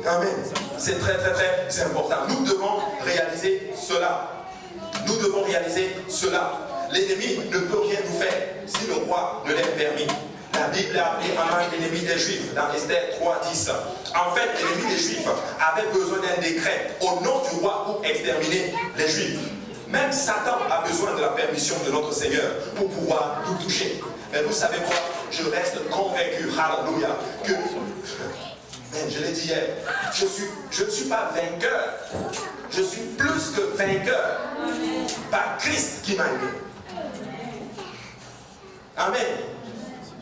Amen. C'est très très très important. Nous devons réaliser cela. Nous devons réaliser cela. L'ennemi ne peut rien nous faire si le roi ne l'ait permis. La Bible a appelé Aman l'ennemi des Juifs dans Esther 3:10. En fait, l'ennemi des Juifs avait besoin d'un décret au nom du roi pour exterminer les Juifs. Même Satan a besoin de la permission de notre Seigneur pour pouvoir nous toucher. Mais vous savez quoi? Je reste convaincu, hallelujah, que, je l'ai dit hier, je ne suis pas vainqueur. Je suis plus que vainqueur par Christ qui m'a aimé. Amen.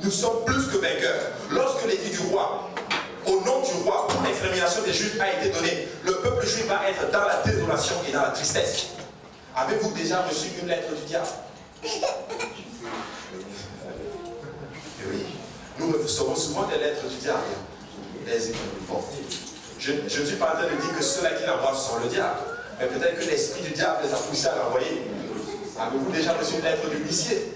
Nous sommes plus que vainqueurs. Lorsque l'édit du roi, au nom du roi, pour l'extermination des Juifs a été donné, le peuple juif va être dans la désolation et dans la tristesse. Avez-vous déjà reçu une lettre du diable? Oui. Nous recevons souvent des lettres du diable. Bon. Je ne suis pas en train de dire que ceux-là qui l'envoient sont le diable. Mais peut-être que l'esprit du diable les a poussés à l'envoyer. Avez-vous déjà reçu une lettre du huissier?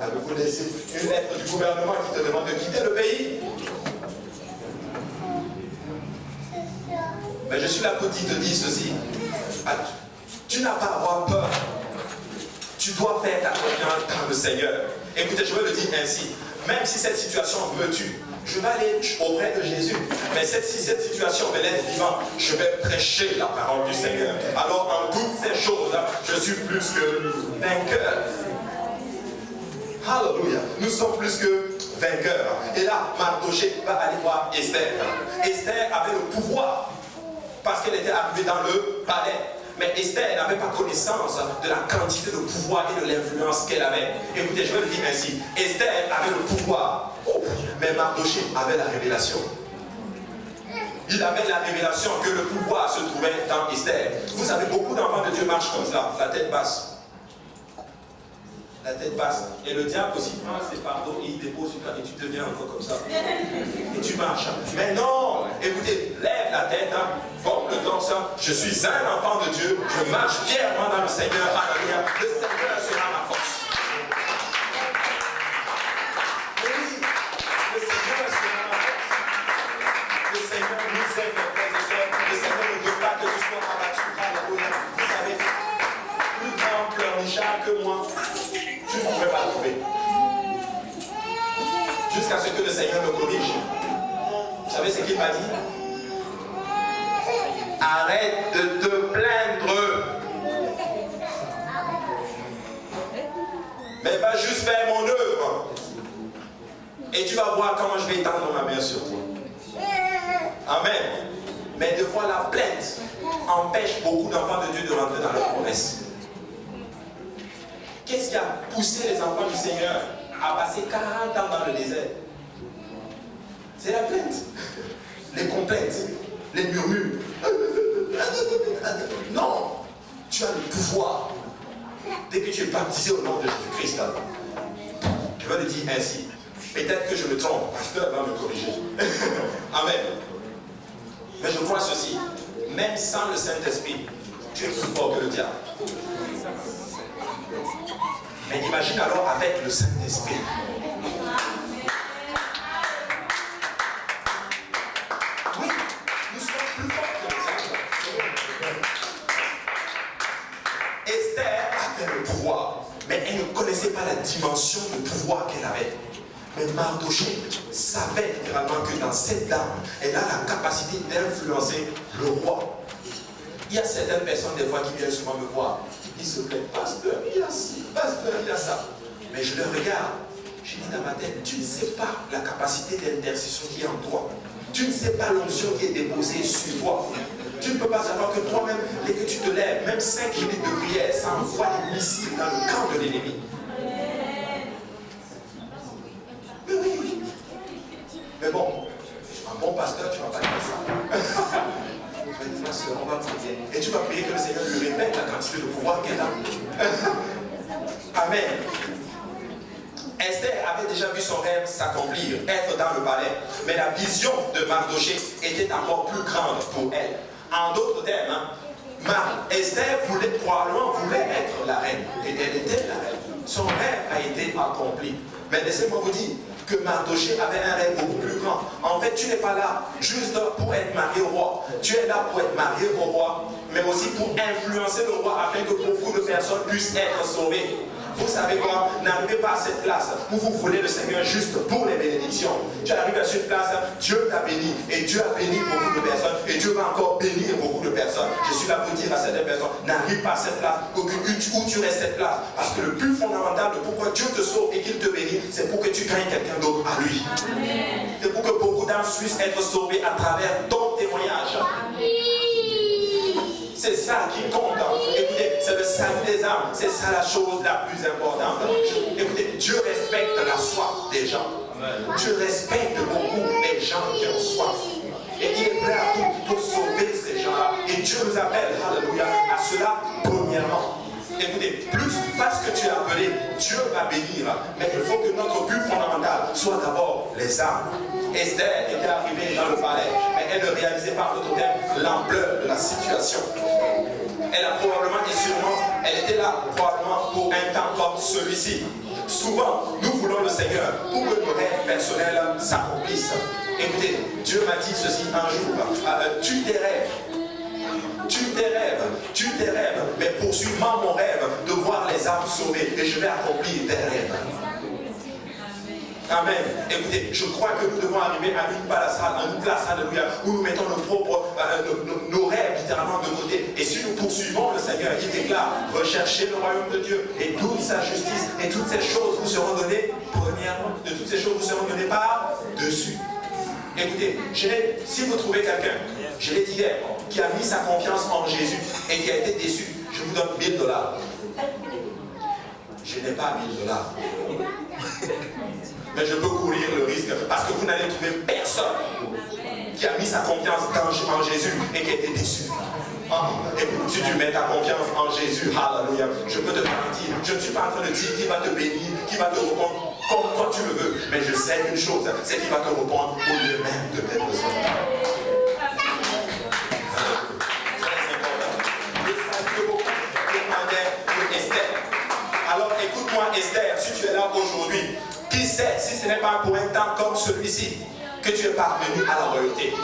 Avez-vous laissé une lettre du gouvernement qui te demande de quitter le pays? Mais je suis là pour te dire ceci. Tu n'as pas à avoir peur. Tu dois faire ta confiance dans le Seigneur. Écoutez, je vais le dire ainsi. Même si cette situation me tue, je vais aller auprès de Jésus. Mais si cette situation me laisse vivant, je vais prêcher la parole du Seigneur. Alors en toutes ces choses, je suis plus que vainqueur. Alléluia. Nous sommes plus que vainqueur. Et là, Mardoché va aller voir Esther. Esther avait le pouvoir parce qu'elle était arrivée dans le palais. Mais Esther n'avait pas connaissance de la quantité de pouvoir et de l'influence qu'elle avait. Écoutez, je vais le dire ainsi. Esther avait le pouvoir, mais Mardoché avait la révélation. Il avait la révélation que le pouvoir se trouvait dans Esther. Vous savez, beaucoup d'enfants de Dieu marchent comme ça, la tête basse. La tête basse. Et le diable aussi prend ses fardeaux et il dépose sur toi et tu deviens encore comme ça. Et tu marches. Mais non, écoutez, lève la tête, forme le torse. Je suis un enfant de Dieu. Je marche fièrement dans le Seigneur. Alléluia. Le Seigneur sera ma force. Oui, le Seigneur sera ma force. Le Seigneur nous aime, mes frères et sœurs. Le Seigneur ne veut pas que tu sois abattu. Alléluia. Vous savez, plus grand pleurnichard que moi, tu ne pouvais pas trouver. Jusqu'à ce que le Seigneur me corrige. Vous savez ce qu'il m'a dit? Arrête de te plaindre. Mais va juste faire mon œuvre. Et tu vas voir comment je vais étendre ma main sur toi. Amen. Mais de voir la plainte empêche beaucoup d'enfants de Dieu de rentrer dans leur promesse. Qu'est-ce qui a poussé les enfants du Seigneur à passer 40 ans dans le désert? C'est la plainte, les complaintes, les murmures. Non, tu as le pouvoir. Dès que tu es baptisé au nom de Jésus-Christ, je vais le dire ainsi. Peut-être que je me trompe, pasteur va me corriger. Amen. Mais je crois ceci, même sans le Saint-Esprit, tu es plus fort que le diable. Mais imagine alors avec le Saint-Esprit. Oui, nous sommes plus forts que le diable. Esther avait le pouvoir, mais elle ne connaissait pas la dimension de pouvoir qu'elle avait. Mais Mardoché savait littéralement que dans cette dame, elle a la capacité d'influencer le roi. Il y a certaines personnes des fois qui viennent souvent me voir. Ils se plaignent, pasteur, il y a ci, pasteur, il y a ça. Mais je les regarde, je dis dans ma tête, tu ne sais pas la capacité d'intercession qui est en toi. Tu ne sais pas l'onction qui est déposée sur toi. Tu ne peux pas savoir que toi-même, dès que tu te lèves, même 5 minutes de prière, ça envoie des missiles dans le camp de l'ennemi. Mais oui. Mais bon, un bon pasteur, tu ne vas pas dire ça. On va prier. Et tu vas prier que le Seigneur lui répète la quantité de pouvoir qu'elle a. Amen. Esther avait déjà vu son rêve s'accomplir, être dans le palais. Mais la vision de Mardoché était encore plus grande pour elle. En d'autres termes, Esther probablement voulait être la reine. Et elle était la reine. Son rêve a été accompli. Mais laissez-moi vous dire que Mardoché avait un rêve beaucoup plus grand. En fait, tu n'es pas là juste pour être marié au roi. Tu es là pour être marié au roi, mais aussi pour influencer le roi afin que beaucoup de personnes puissent être sauvées. Vous savez quoi? N'arrivez pas à cette place où vous voulez le Seigneur juste pour les bénédictions. Tu arrives à cette place, Dieu t'a béni et Dieu a béni beaucoup de personnes et Dieu va encore bénir beaucoup de personnes. Je suis là pour dire à certaines personnes, n'arrive pas à cette place où tu restes cette place. Parce que le plus fondamental de pourquoi Dieu te sauve et qu'il te bénit, c'est pour que tu gagnes quelqu'un d'autre à lui. C'est pour que beaucoup d'âmes puissent être sauvées à travers ton témoignage. C'est ça qui compte. Écoutez, c'est le salut des âmes. C'est ça la chose la plus importante. Écoutez, Dieu respecte la soif des gens. Dieu respecte beaucoup les gens qui ont soif. Et il est prêt à tout pour sauver ces gens-là. Et Dieu nous appelle, alléluia, à cela premièrement. Écoutez, plus parce que tu es appelé, Dieu va bénir. Mais il faut que notre but fondamental soit d'abord les âmes. Esther était arrivée dans le palais, mais elle ne réalisait pas d'autre terme l'ampleur de la situation. Elle a probablement et sûrement, elle était là probablement pour un temps comme celui-ci. Souvent, nous voulons le Seigneur pour que nos rêves personnels s'accomplissent. Écoutez, Dieu m'a dit ceci un jour, tu tes rêves, mais poursuis-moi mon rêve de voir les âmes sauvées et je vais accomplir tes rêves. Amen. Écoutez, je crois que nous devons arriver à une place, alléluia, où nous mettons nos rêves littéralement de côté Écoutez, et si nous poursuivons le Seigneur, il déclare, recherchez le royaume de Dieu et toute sa justice et toutes ces choses vous seront données, premièrement, de toutes ces choses vous seront données par-dessus. Écoutez, si vous trouvez quelqu'un, je l'ai dit hier, qui a mis sa confiance en Jésus et qui a été déçu, je vous donne 1000 $. Je n'ai pas 1000 $. Mais je peux courir le risque parce que vous n'allez trouver personne qui a mis sa confiance en Jésus et qui a été déçu. Écoute, si tu mets ta confiance en Jésus, alléluia, je peux te garantir, je ne suis pas en train de dire qu'il va te bénir, qu'il va te répondre comme toi tu le veux, mais je sais une chose, c'est qu'il va te répondre au lieu même de tes besoins. Alors écoute-moi Esther, si tu es là aujourd'hui, qui sait si ce n'est pas pour un temps comme celui-ci que tu es parvenu à la royauté.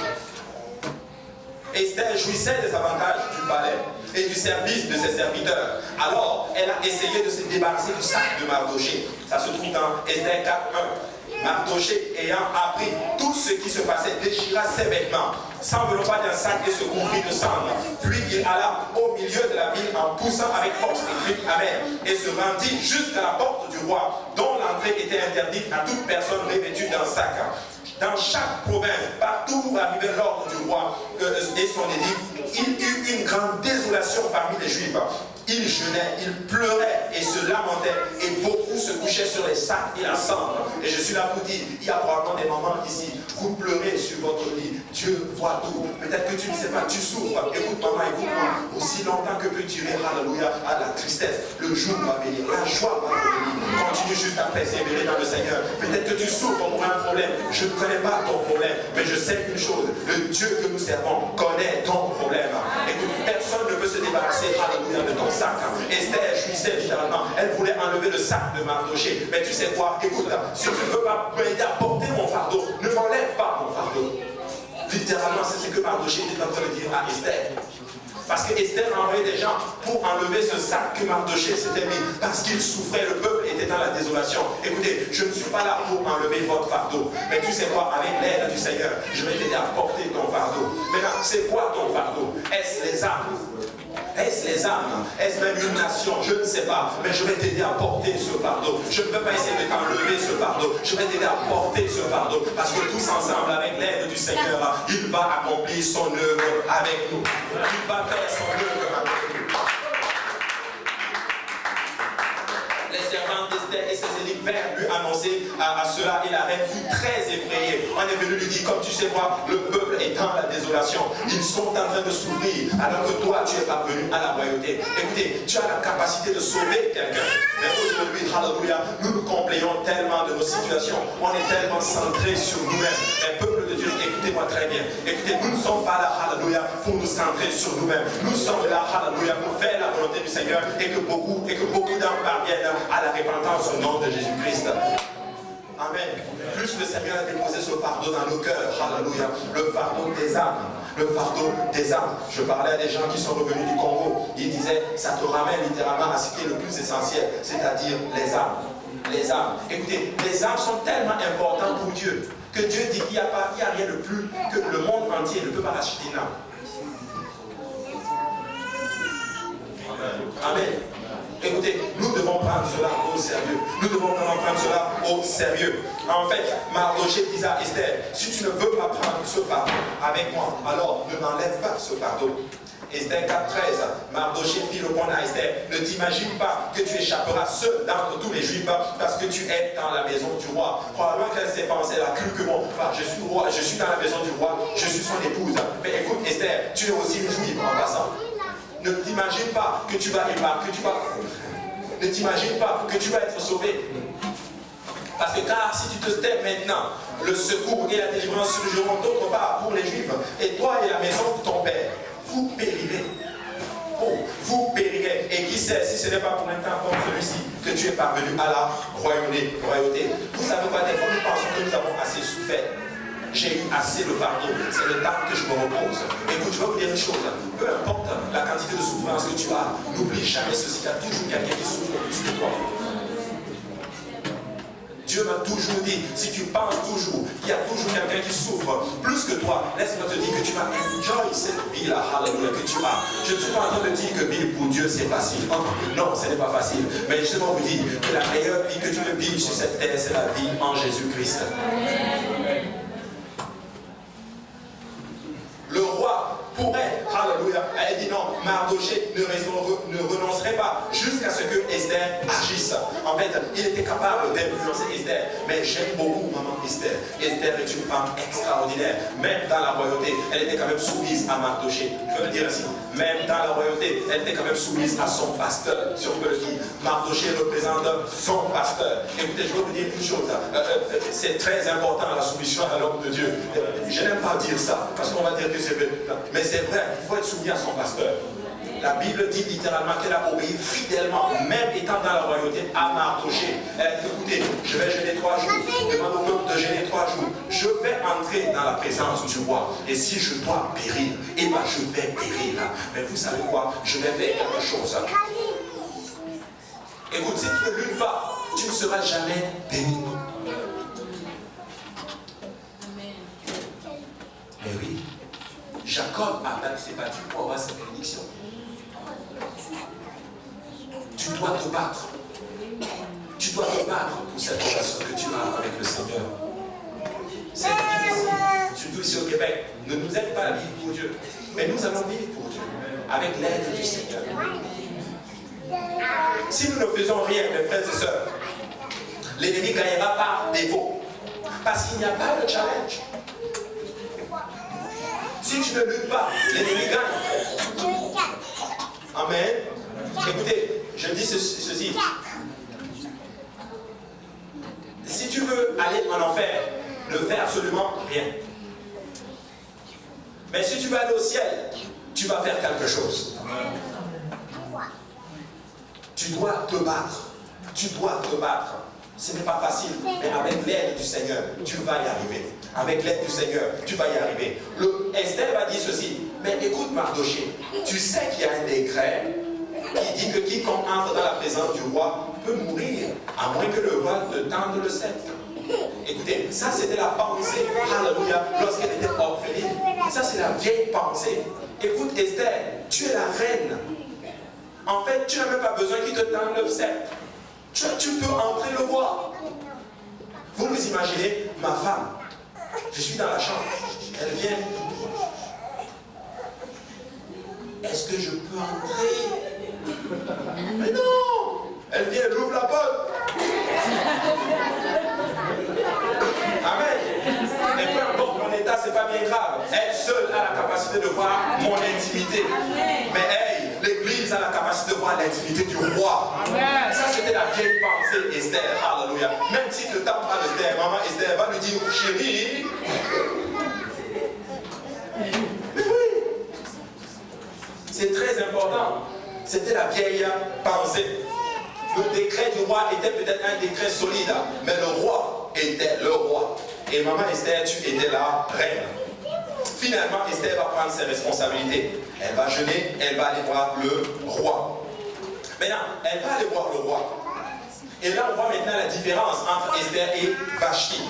Esther jouissait des avantages du palais et du service de ses serviteurs. Alors, elle a essayé de se débarrasser du sac de Mardoché. Ça se trouve dans Esther 4:1. Mardoché, ayant appris tout ce qui se passait, déchira ses vêtements, s'enveloppa d'un sac et se couvrit de cendres. Puis il alla au milieu de la ville en poussant avec force des cris amers et se rendit jusqu'à la porte du roi, dont l'entrée était interdite à toute personne revêtue d'un sac. Dans chaque province, partout où arrivait l'ordre du roi et son édit, il eut une grande désolation parmi les Juifs. Ils jeûnaient, ils pleuraient et se lamentaient, et beaucoup se couchaient sur les sacs et la cendre. Et je suis là pour dire, il y a probablement des moments ici, vous pleurez sur votre lit, Dieu voit tout. Peut-être que tu ne sais pas, tu souffres. Écoute maman, écoute-moi, aussi longtemps que peut durer, alléluia, à la tristesse, le jour va venir, la joie va venir. Continue juste à persévérer dans le Seigneur. Peut-être que tu souffres pour un problème, je ne connais pas ton problème, mais je sais une chose, le Dieu que nous servons connaît ton problème. Écoute, personne ne peut se débarrasser, alléluia, de ton sac. Esther jouissait littéralement, elle voulait enlever le sac de Mardoché. Mais tu sais quoi, écoute, si tu ne veux pas m'aider à porter mon fardeau, ne m'enlève pas mon fardeau. Littéralement, c'est ce que Mardoché était en train de dire à Esther. Parce que Esther a envoyé des gens pour enlever ce sac que Mardoché s'était mis. Parce qu'il souffrait, le peuple était dans la désolation. Écoutez, je ne suis pas là pour enlever votre fardeau. Mais tu sais quoi, avec l'aide du Seigneur, je vais t'aider à porter ton fardeau. Maintenant, c'est quoi ton fardeau? Est-ce les armes? Est-ce les âmes? Est-ce même une nation? Je ne sais pas. Mais je vais t'aider à porter ce fardeau. Je ne peux pas essayer de t'enlever ce fardeau. Je vais t'aider à porter ce fardeau. Parce que tous ensemble, avec l'aide du Seigneur, il va accomplir son œuvre avec nous. Il va faire son œuvre avec nous. Les servantes d'Esther et ses élites vinrent lui annoncer à cela, et la reine fut très effrayée. On est venu lui dire, comme tu sais quoi, le peuple est dans la désolation. Ils sont en train de souffrir, alors que toi, tu es parvenu à la royauté. Écoutez, tu as la capacité de sauver quelqu'un. Mais aujourd'hui, alléluia, nous nous complaisons tellement de nos situations. On est tellement centrés sur nous-mêmes. Mais peuple de Dieu, écoutez-moi très bien. Écoutez, nous ne sommes pas là, alléluia, pour nous centrer sur nous-mêmes. Nous sommes là, alléluia, pour faire la volonté du Seigneur et que beaucoup d'hommes parviennent à la repentance au nom de Jésus-Christ. Amen. Plus le Seigneur a déposé ce fardeau dans nos cœurs, alléluia, le fardeau des âmes. Le fardeau des âmes. Je parlais à des gens qui sont revenus du Congo. Ils disaient, ça te ramène littéralement à ce qui est le plus essentiel, c'est-à-dire les âmes. Les âmes. Écoutez, les âmes sont tellement importantes pour Dieu que Dieu dit qu'il n'y a rien de plus que le monde entier ne peut pas racheter une âme. Amen. Écoutez, nous devons prendre cela au sérieux. Nous devons vraiment prendre cela au sérieux. En fait, Mardoché disait à Esther, si tu ne veux pas prendre ce fardeau avec moi, alors ne m'enlève pas ce fardeau. Esther 4:13, Mardoché fit répondre à Esther, ne t'imagine pas que tu échapperas seul d'entre tous les Juifs parce que tu es dans la maison du roi. Probablement qu'elle s'est pensée, elle a cru que bon, je suis roi, je suis dans la maison du roi, je suis son épouse. Mais écoute Esther, tu es aussi une Juive en passant. Ne t'imagine pas que tu vas ne t'imagine pas que tu vas être sauvé. Parce que car si tu te tais maintenant, le secours et la délivrance surgiront d'autre part pour les Juifs. Et toi et la maison de ton père, vous périrez. Oh, vous périrez. Et qui sait si ce n'est pas pour un temps comme celui-ci que tu es parvenu à la royauté. Vous savez quoi, des fois nous pensons que nous avons assez souffert. J'ai eu assez de fardeau, c'est le temps que je me repose. Écoute, je vais vous dire une chose, peu importe la quantité de souffrance que tu as, n'oublie jamais ceci, il y a toujours quelqu'un qui souffre plus que toi. Dieu m'a toujours dit, si tu penses toujours qu'il y a toujours quelqu'un qui souffre plus que toi, laisse-moi te dire que tu vas enjoy cette vie-là, hallelujah, que tu as. Je ne suis pas en train de dire que vivre pour Dieu c'est facile. Non, ce n'est pas facile. Mais justement vous dire que la meilleure vie que tu peux vivre sur cette terre, c'est la vie en Jésus-Christ. Le roi pourrait, hallelujah, elle dit non, Mardoché ne renoncerait pas jusqu'à ce que Esther agisse. En fait, il était capable d'influencer Esther. Mais j'aime beaucoup maman Esther. Esther est une femme extraordinaire. Même dans la royauté, elle était quand même soumise à Mardoché. Je veux le dire ainsi. Même dans la royauté, elle était quand même soumise à son pasteur. Si on peut le dire. Mardoché représente son pasteur. Écoutez, je veux vous dire une chose. C'est très important la soumission à l'homme de Dieu. Je n'aime pas dire ça, parce qu'on va dire que c'est vrai. Mais c'est vrai, il faut être soumis à son pasteur. La Bible dit littéralement qu'elle a obéi fidèlement, même étant dans la royauté, à Mardoché. Elle a dit, écoutez, je vais jeûner 3 jours. Demande au peuple de jeûner 3 jours. Je vais entrer dans la présence du roi. Et si je dois périr, eh bien je vais périr. Mais vous savez quoi? Je vais faire quelque chose. Écoute, si tu ne luttes pas, tu ne seras jamais béni. Mais oui, Jacob s'est battu pour avoir sa bénédiction. Tu dois te battre. Tu dois te battre pour cette relation que tu as avec le Seigneur. C'est difficile. Surtout ici au Québec. Ne nous aide pas à vivre pour Dieu. Mais nous allons vivre pour Dieu. Avec l'aide du Seigneur. Si nous ne faisons rien, mes frères et sœurs, l'ennemi gagnera par défaut. Parce qu'il n'y a pas de challenge. Si tu ne luttes pas, l'ennemi gagne. Amen. Écoutez, je dis ceci. Si tu veux aller en enfer, ne fais absolument rien. Mais si tu veux aller au ciel, tu vas faire quelque chose. Tu dois te battre. Tu dois te battre. Ce n'est pas facile, mais avec l'aide du Seigneur, tu vas y arriver. Avec l'aide du Seigneur, tu vas y arriver. Esther va dire ceci. Mais écoute Mardoché, tu sais qu'il y a un décret qui dit que quiconque entre dans la présence du roi peut mourir, à moins que le roi ne tende le sceptre. Écoutez, ça c'était la pensée, alléluia, lorsqu'elle était orpheline. Ça c'est la vieille pensée. Écoute Esther, tu es la reine. En fait, tu n'as même pas besoin qu'il te tende le sceptre. Tu peux entrer le voir. Vous vous imaginez, ma femme, je suis dans la chambre, elle vient. Est-ce que je peux entrer? Mais non! Elle vient, elle ouvre la porte. Amen. Et peu importe mon état, c'est pas bien grave. Elle seule a la capacité de voir mon intimité. Mais hey, l'Église a la capacité de voir l'intimité du roi. Ça, c'était la vieille pensée Esther. Alléluia. Même si le temps parle d'Esther, maman Esther va lui dire, chérie. Mais oui. C'est très important. C'était la vieille pensée. Le décret du roi était peut-être un décret solide, mais le roi était le roi. Et maman Esther, tu étais la reine. Finalement, Esther va prendre ses responsabilités. Elle va jeûner, elle va aller voir le roi. Maintenant, elle va aller voir le roi. Et là, on voit maintenant la différence entre Esther et Vashti.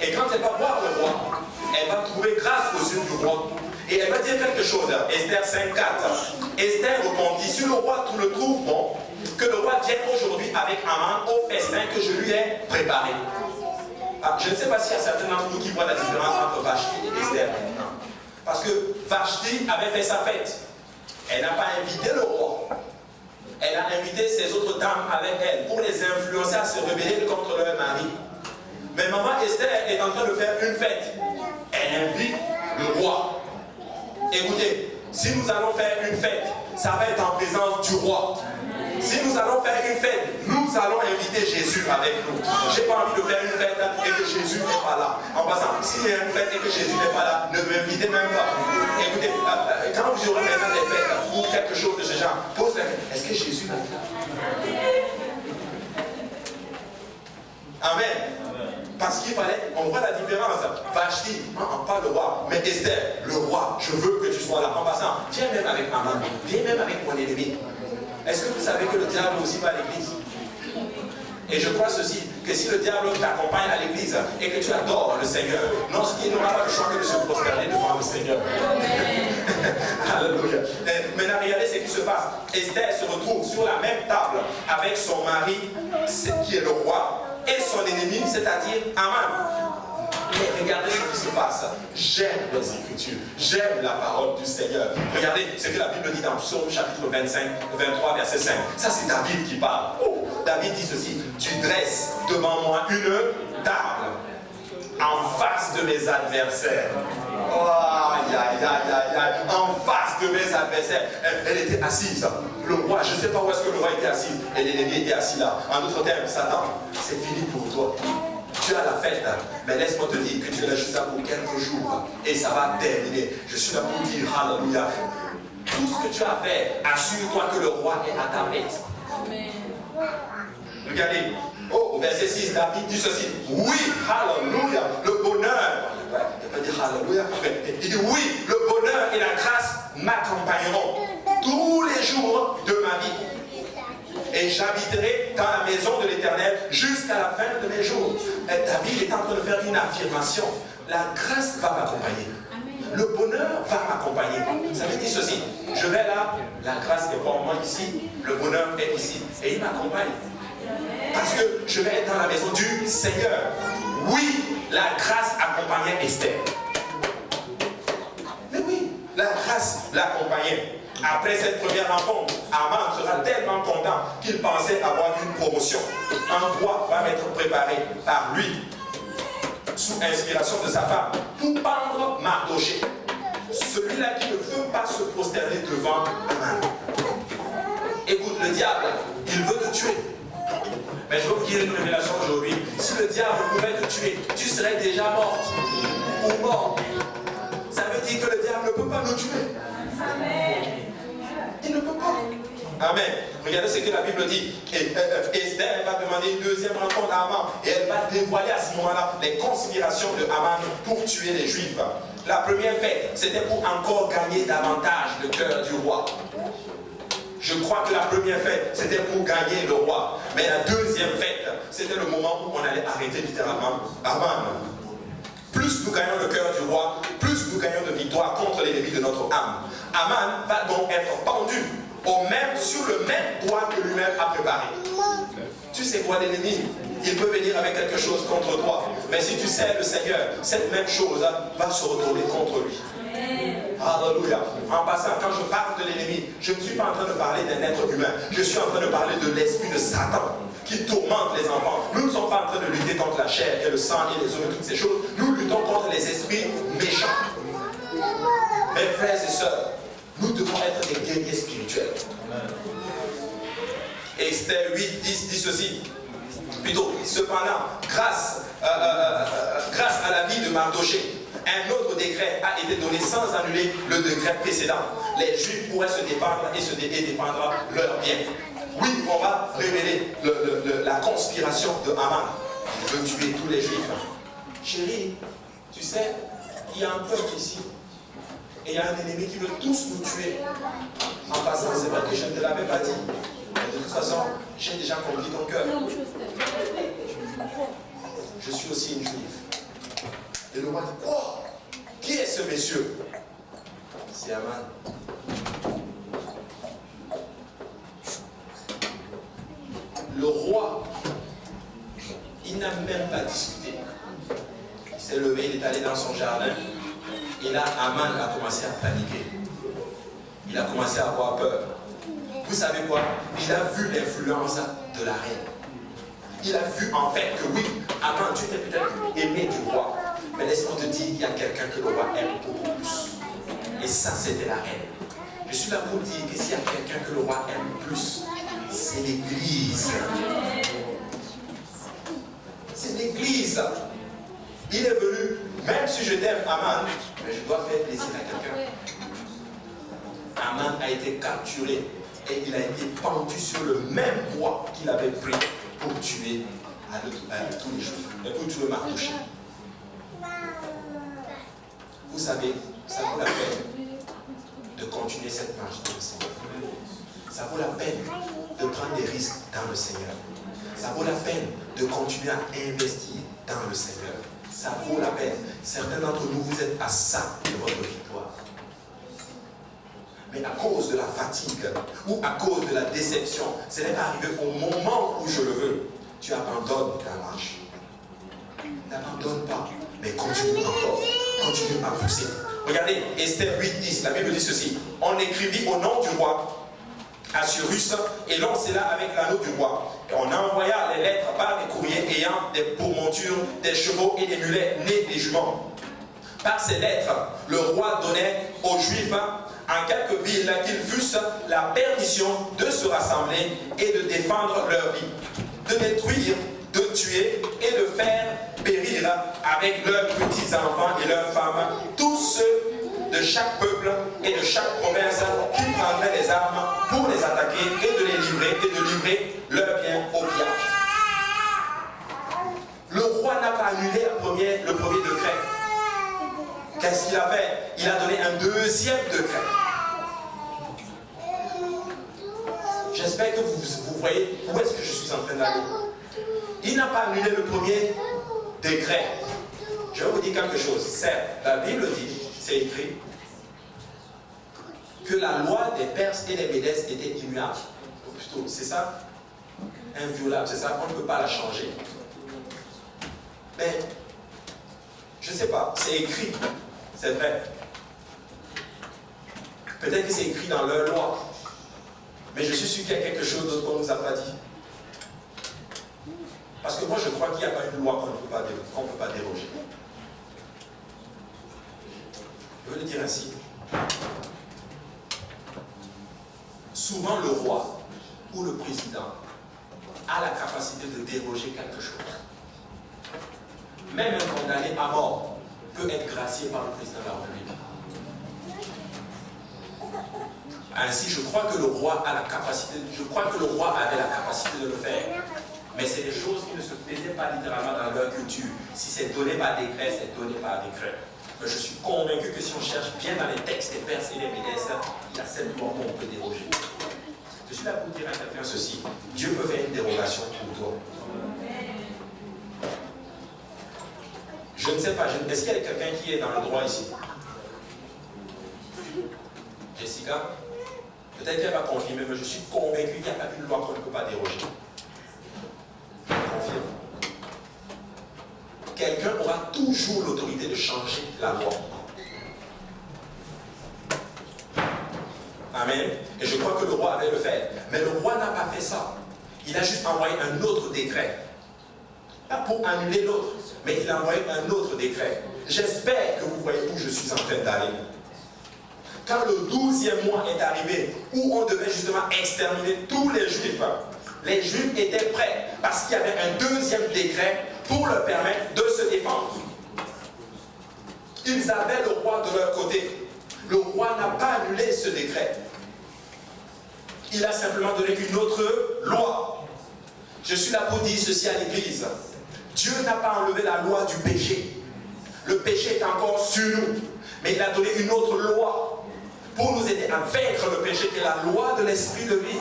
Et quand elle va voir le roi, elle va trouver grâce aux yeux du roi. Et elle va dire quelque chose, Esther 5.4. Esther répondit, si le roi le trouve bon, que le roi vienne aujourd'hui avec Haman au festin que je lui ai préparé. Ah, je ne sais pas s'il y a certains d'entre vous qui voient la différence entre Vashti et Esther maintenant. Parce que Vashti avait fait sa fête. Elle n'a pas invité le roi. Elle a invité ses autres dames avec elle pour les influencer à se rebeller contre leur mari. Mais maman Esther est en train de faire une fête. Elle invite le roi. Écoutez, si nous allons faire une fête, ça va être en présence du roi. Si nous allons faire une fête, nous allons inviter Jésus avec nous. Je n'ai pas envie de faire une fête et que Jésus n'est pas là. En passant, s'il y a une fête et que Jésus n'est pas là, ne m'invitez même pas. Écoutez, quand vous aurez maintenant des fêtes ou quelque chose de ce genre, pose la question, est-ce que Jésus est là? Amen. Parce qu'il fallait, on voit la différence. Vashti, pas le roi, mais Esther, le roi, je veux que tu sois là. En passant, viens même avec Haman, viens même avec mon ennemi. Est-ce que vous savez que le diable aussi va à l'église? Et je crois ceci, que si le diable t'accompagne à l'église et que tu adores le Seigneur, non, il n'aura pas le choix que de se prosterner devant le Seigneur. Alléluia. Maintenant, regardez ce qui se passe. Esther se retrouve sur la même table avec son mari, qui est le roi, et son ennemi, c'est-à-dire Aman. Mais regardez ce qui se passe. J'aime les Écritures. J'aime la parole du Seigneur. Regardez ce que la Bible dit dans Psaume chapitre 25, 23, verset 5. Ça, c'est David qui parle. Oh, David dit ceci. Tu dresses devant moi une table en face de mes adversaires. Oh, aïe, aïe, aïe, aïe, aïe. En face de mes adversaires. Elle était assise. Le roi, je ne sais pas où est-ce que le roi était assis. Et l'ennemi était assis là. En d'autres termes, Satan, c'est fini pour toi. Tu as la fête, mais laisse-moi te dire que tu es là juste là pour quelques jours et ça va terminer. Je suis là pour dire Alléluia. Tout ce que tu as fait, assure-toi que le roi est à ta tête. Amen. Regardez, au verset 6, David dit ceci. Oui, Alléluia, le bonheur. Il ne peut pas dire Alléluia, mais il dit oui, le bonheur et la grâce m'accompagneront tous les jours de ma vie. Et j'habiterai dans la maison de l'Éternel jusqu'à la fin de mes jours. Et David est en train de faire une affirmation. La grâce va m'accompagner. Le bonheur va m'accompagner. Ça veut dire ceci. Je vais là, la grâce est pour moi ici, le bonheur est ici. Et il m'accompagne. Parce que je vais être dans la maison du Seigneur. Oui, la grâce accompagnait Esther. Mais oui, la grâce l'accompagnait. Après cette première rencontre, Aman sera tellement content qu'il pensait avoir une promotion. Un roi va être préparé par lui, sous inspiration de sa femme, pour pendre Mardochée. Celui-là qui ne veut pas se prosterner devant Aman. Écoute, le diable, il veut te tuer. Mais je veux vous dire une révélation aujourd'hui. Si le diable pouvait te tuer, tu serais déjà morte ou mort. Ça veut dire que le diable ne peut pas nous tuer. Amen. Il ne peut pas. Amen. Regardez ce que la Bible dit. Esther va demander une deuxième rencontre à Aman. Et elle va dévoiler à ce moment-là les conspirations de Aman pour tuer les Juifs. La première fête, c'était pour encore gagner davantage le cœur du roi. Je crois que la première fête, c'était pour gagner le roi. Mais la deuxième fête, c'était le moment où on allait arrêter littéralement Aman. Plus nous gagnons le cœur du roi, plus nous gagnons de victoire contre l'ennemi de notre âme. Aman va donc être pendu sur le même doigt que lui-même a préparé. Tu sais quoi, l'ennemi? Il peut venir avec quelque chose contre toi. Mais si tu sais le Seigneur, cette même chose va se retourner contre lui. Alléluia. En passant, quand je parle de l'ennemi, je ne suis pas en train de parler d'un être humain. Je suis en train de parler de l'esprit de Satan qui tourmente les enfants. Nous ne sommes pas en train de lutter contre la chair et le sang et les os et toutes ces choses. Nous luttons contre les esprits méchants. Mes frères et sœurs, nous devons être des guerriers spirituels. Esther 8, 10 dit ceci. Plutôt, cependant, grâce à la vie de Mardochée, un autre décret a été donné sans annuler le décret précédent. Les Juifs pourraient se défendre et défendre leurs biens. Oui, on va révéler la conspiration de Aman. Il veut tuer tous les Juifs. Chérie, tu sais, il y a un peuple ici. Et il y a un ennemi qui veut tous nous tuer. En passant, c'est vrai que je ne te l'avais pas dit. Mais de toute façon, j'ai déjà compris ton cœur. Je suis aussi une juive. Et le roi dit, oh, qui est ce monsieur? C'est Aman. Le roi, il n'a même pas discuté. Il s'est levé, il est allé dans son jardin. Et là, Aman a commencé à paniquer. Il a commencé à avoir peur. Vous savez quoi? Il a vu l'influence de la reine. Il a vu en fait que oui, Aman, tu étais peut-être aimé du roi. Mais laisse-moi te dire, il y a quelqu'un que le roi aime beaucoup plus. Et ça, c'était la reine. Je suis là pour dire que s'il y a quelqu'un que le roi aime plus, c'est l'Église. C'est l'Église. Il est venu, même si je t'aime, Aman, mais je dois faire plaisir à quelqu'un. Aman a été capturé et il a été pendu sur le même bois qu'il avait pris pour tuer tous les Juifs, pour tuer Mardochée. Vous savez, ça vaut la peine de continuer cette marche dans le Seigneur. Ça vaut la peine de prendre des risques dans le Seigneur. Ça vaut la peine de continuer à investir dans le Seigneur. Ça vaut la peine. Certains d'entre nous, vous êtes à ça de votre victoire. Mais à cause de la fatigue ou à cause de la déception, ce n'est pas arrivé au moment où je le veux. Tu abandonnes la marche. N'abandonne pas, mais continue encore. Continue à pousser. Regardez, Esther 8:10, la Bible dit ceci. On écrivit au nom du roi Assuérus et l'on scella avec l'anneau du roi. Et on envoya les lettres par des courriers ayant des pourmontures, des chevaux et des mulets nés des juments. Par ces lettres, le roi donnait aux Juifs en quelques villes qu'ils fussent la permission de se rassembler et de défendre leur vie, de détruire, de tuer et de faire périr avec leurs petits-enfants et leurs femmes tous ceux de chaque peuple et de chaque province qui prendraient les armes pour les attaquer et de les livrer et de livrer leurs biens au pillage. Le roi n'a pas annulé le premier décret. Qu'est-ce qu'il a fait? Il a donné un deuxième décret. J'espère que vous voyez où est-ce que je suis en train d'aller. Il n'a pas annulé le premier décret. Je vais vous dire quelque chose. Certes, la Bible dit, c'est écrit, que la loi des Perses et des Médès était immuable. Plutôt, c'est ça? Inviolable, c'est ça? On ne peut pas la changer. Mais, je ne sais pas, c'est écrit. C'est vrai. Peut-être que c'est écrit dans leur loi. Mais je suis sûr qu'il y a quelque chose d'autre qu'on ne nous a pas dit. Parce que moi, je crois qu'il n'y a pas une loi qu'on ne peut pas déroger. Je veux le dire ainsi. Souvent, le roi ou le président a la capacité de déroger quelque chose. Même un condamné à mort peut être gracié par le président de la République. Ainsi, je crois que le roi a la capacité, je crois que le roi avait la capacité de le faire. Mais c'est des choses qui ne se faisaient pas littéralement dans leur culture. Si c'est donné par décret, c'est donné par décret. Mais je suis convaincu que si on cherche bien dans les textes des Perses et des Médès, il y a cette loi où on peut déroger. Je suis là pour dire à quelqu'un ceci. Dieu peut faire une dérogation pour toi. Je ne sais pas, est-ce qu'il y a quelqu'un qui est dans le droit ici? Jessica? Peut-être qu'elle va confirmer, mais je suis convaincu qu'il n'y a pas une loi qu'on ne peut pas déroger. Je confirme. Quelqu'un aura toujours l'autorité de changer la loi. Amen. Et je crois que le roi avait le fait. Mais le roi n'a pas fait ça. Il a juste envoyé un autre décret. Pas pour annuler l'autre, mais il a envoyé un autre décret. J'espère que vous voyez où je suis en train d'aller. Quand le 12e mois est arrivé, où on devait justement exterminer tous les Juifs étaient prêts parce qu'il y avait un deuxième décret pour leur permettre de se défendre. Ils avaient le roi de leur côté. Le roi n'a pas annulé ce décret. Il a simplement donné une autre loi. Je suis là pour dire ceci à l'Église. Dieu n'a pas enlevé la loi du péché. Le péché est encore sur nous. Mais il a donné une autre loi pour nous aider à vaincre le péché, qui est la loi de l'esprit de vie.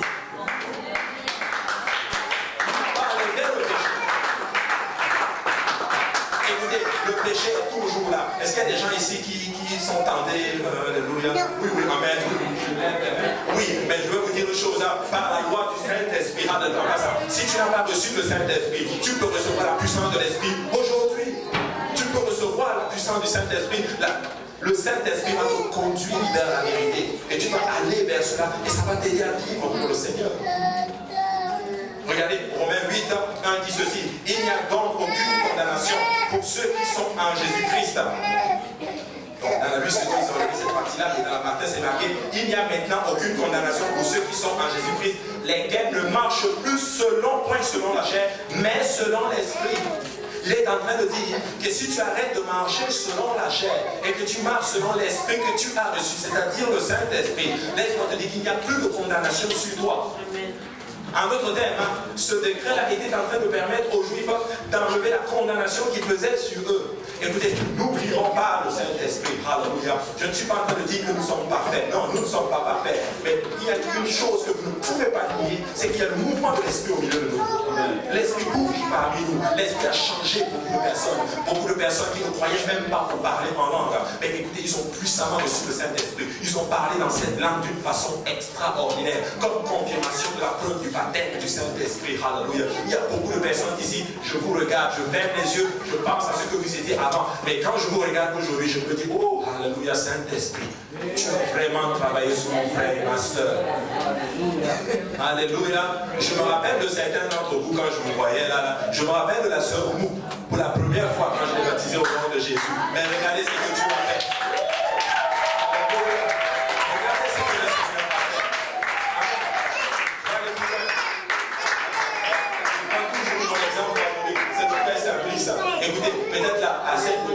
Écoutez, le péché est toujours là. Est-ce qu'il y a des gens ici qui sont tentés? Alléluia. Oui, amen. Oui, mais je veux vous dire une chose, par la loi du Saint-Esprit, si tu n'as pas reçu le Saint-Esprit, tu peux recevoir la puissance de l'Esprit aujourd'hui. Tu peux recevoir la puissance du Saint-Esprit. Le Saint-Esprit va te conduire vers la vérité. Et tu vas aller vers cela. Et ça va t'aider à vivre pour le Seigneur. Regardez, Romains 8, 1 dit ceci. Il n'y a donc aucune condamnation pour ceux qui sont en Jésus-Christ. Donc, dans la liste, ils ont levé cette partie-là, et dans la matin, c'est marqué. Il n'y a maintenant aucune condamnation pour ceux qui sont en Jésus-Christ, lesquels ne marchent plus point selon la chair, mais selon l'esprit. Il est en train de dire que si tu arrêtes de marcher selon la chair et que tu marches selon l'esprit que tu as reçu, c'est-à-dire le Saint-Esprit, laisse-moi te dire qu'il n'y a plus de condamnation sur toi. En d'autres termes, ce décret-là était en train de permettre aux Juifs d'enlever la condamnation qui pesait sur eux. Écoutez, n'oublions pas le Saint-Esprit. Alléluia. Je ne suis pas en train de dire que nous sommes parfaits. Non, nous ne sommes pas parfaits. Mais il y a une chose que vous ne pouvez pas nier, c'est qu'il y a le mouvement de l'Esprit au milieu de nous. L'Esprit bouge parmi nous. L'Esprit a changé beaucoup de personnes. Beaucoup de personnes qui ne croyaient même pas pour parler en langue. Mais écoutez, ils ont puissamment reçu le Saint-Esprit. Ils ont parlé dans cette langue d'une façon extraordinaire. Comme confirmation de la preuve du baptême du Saint-Esprit. Alléluia. Il y a beaucoup de personnes ici, je vous regarde, je ferme les yeux, je pense à ce que vous étiez avant. Mais quand je vous regarde aujourd'hui, je me dis, oh, alléluia, Saint-Esprit, tu as vraiment travaillé sur mon frère et ma soeur. Alléluia. Je me rappelle de certains d'entre vous quand je vous voyais là. Je me rappelle de la sœur Mou, pour la première fois quand je l'ai baptisée au nom de Jésus. Mais regardez ce que tu as fait. Regardez ce que le Seigneur a fait. Alléluia. Je prends toujours mon exemple favori, c'est le frère Simplice. Écoutez, peut-être là,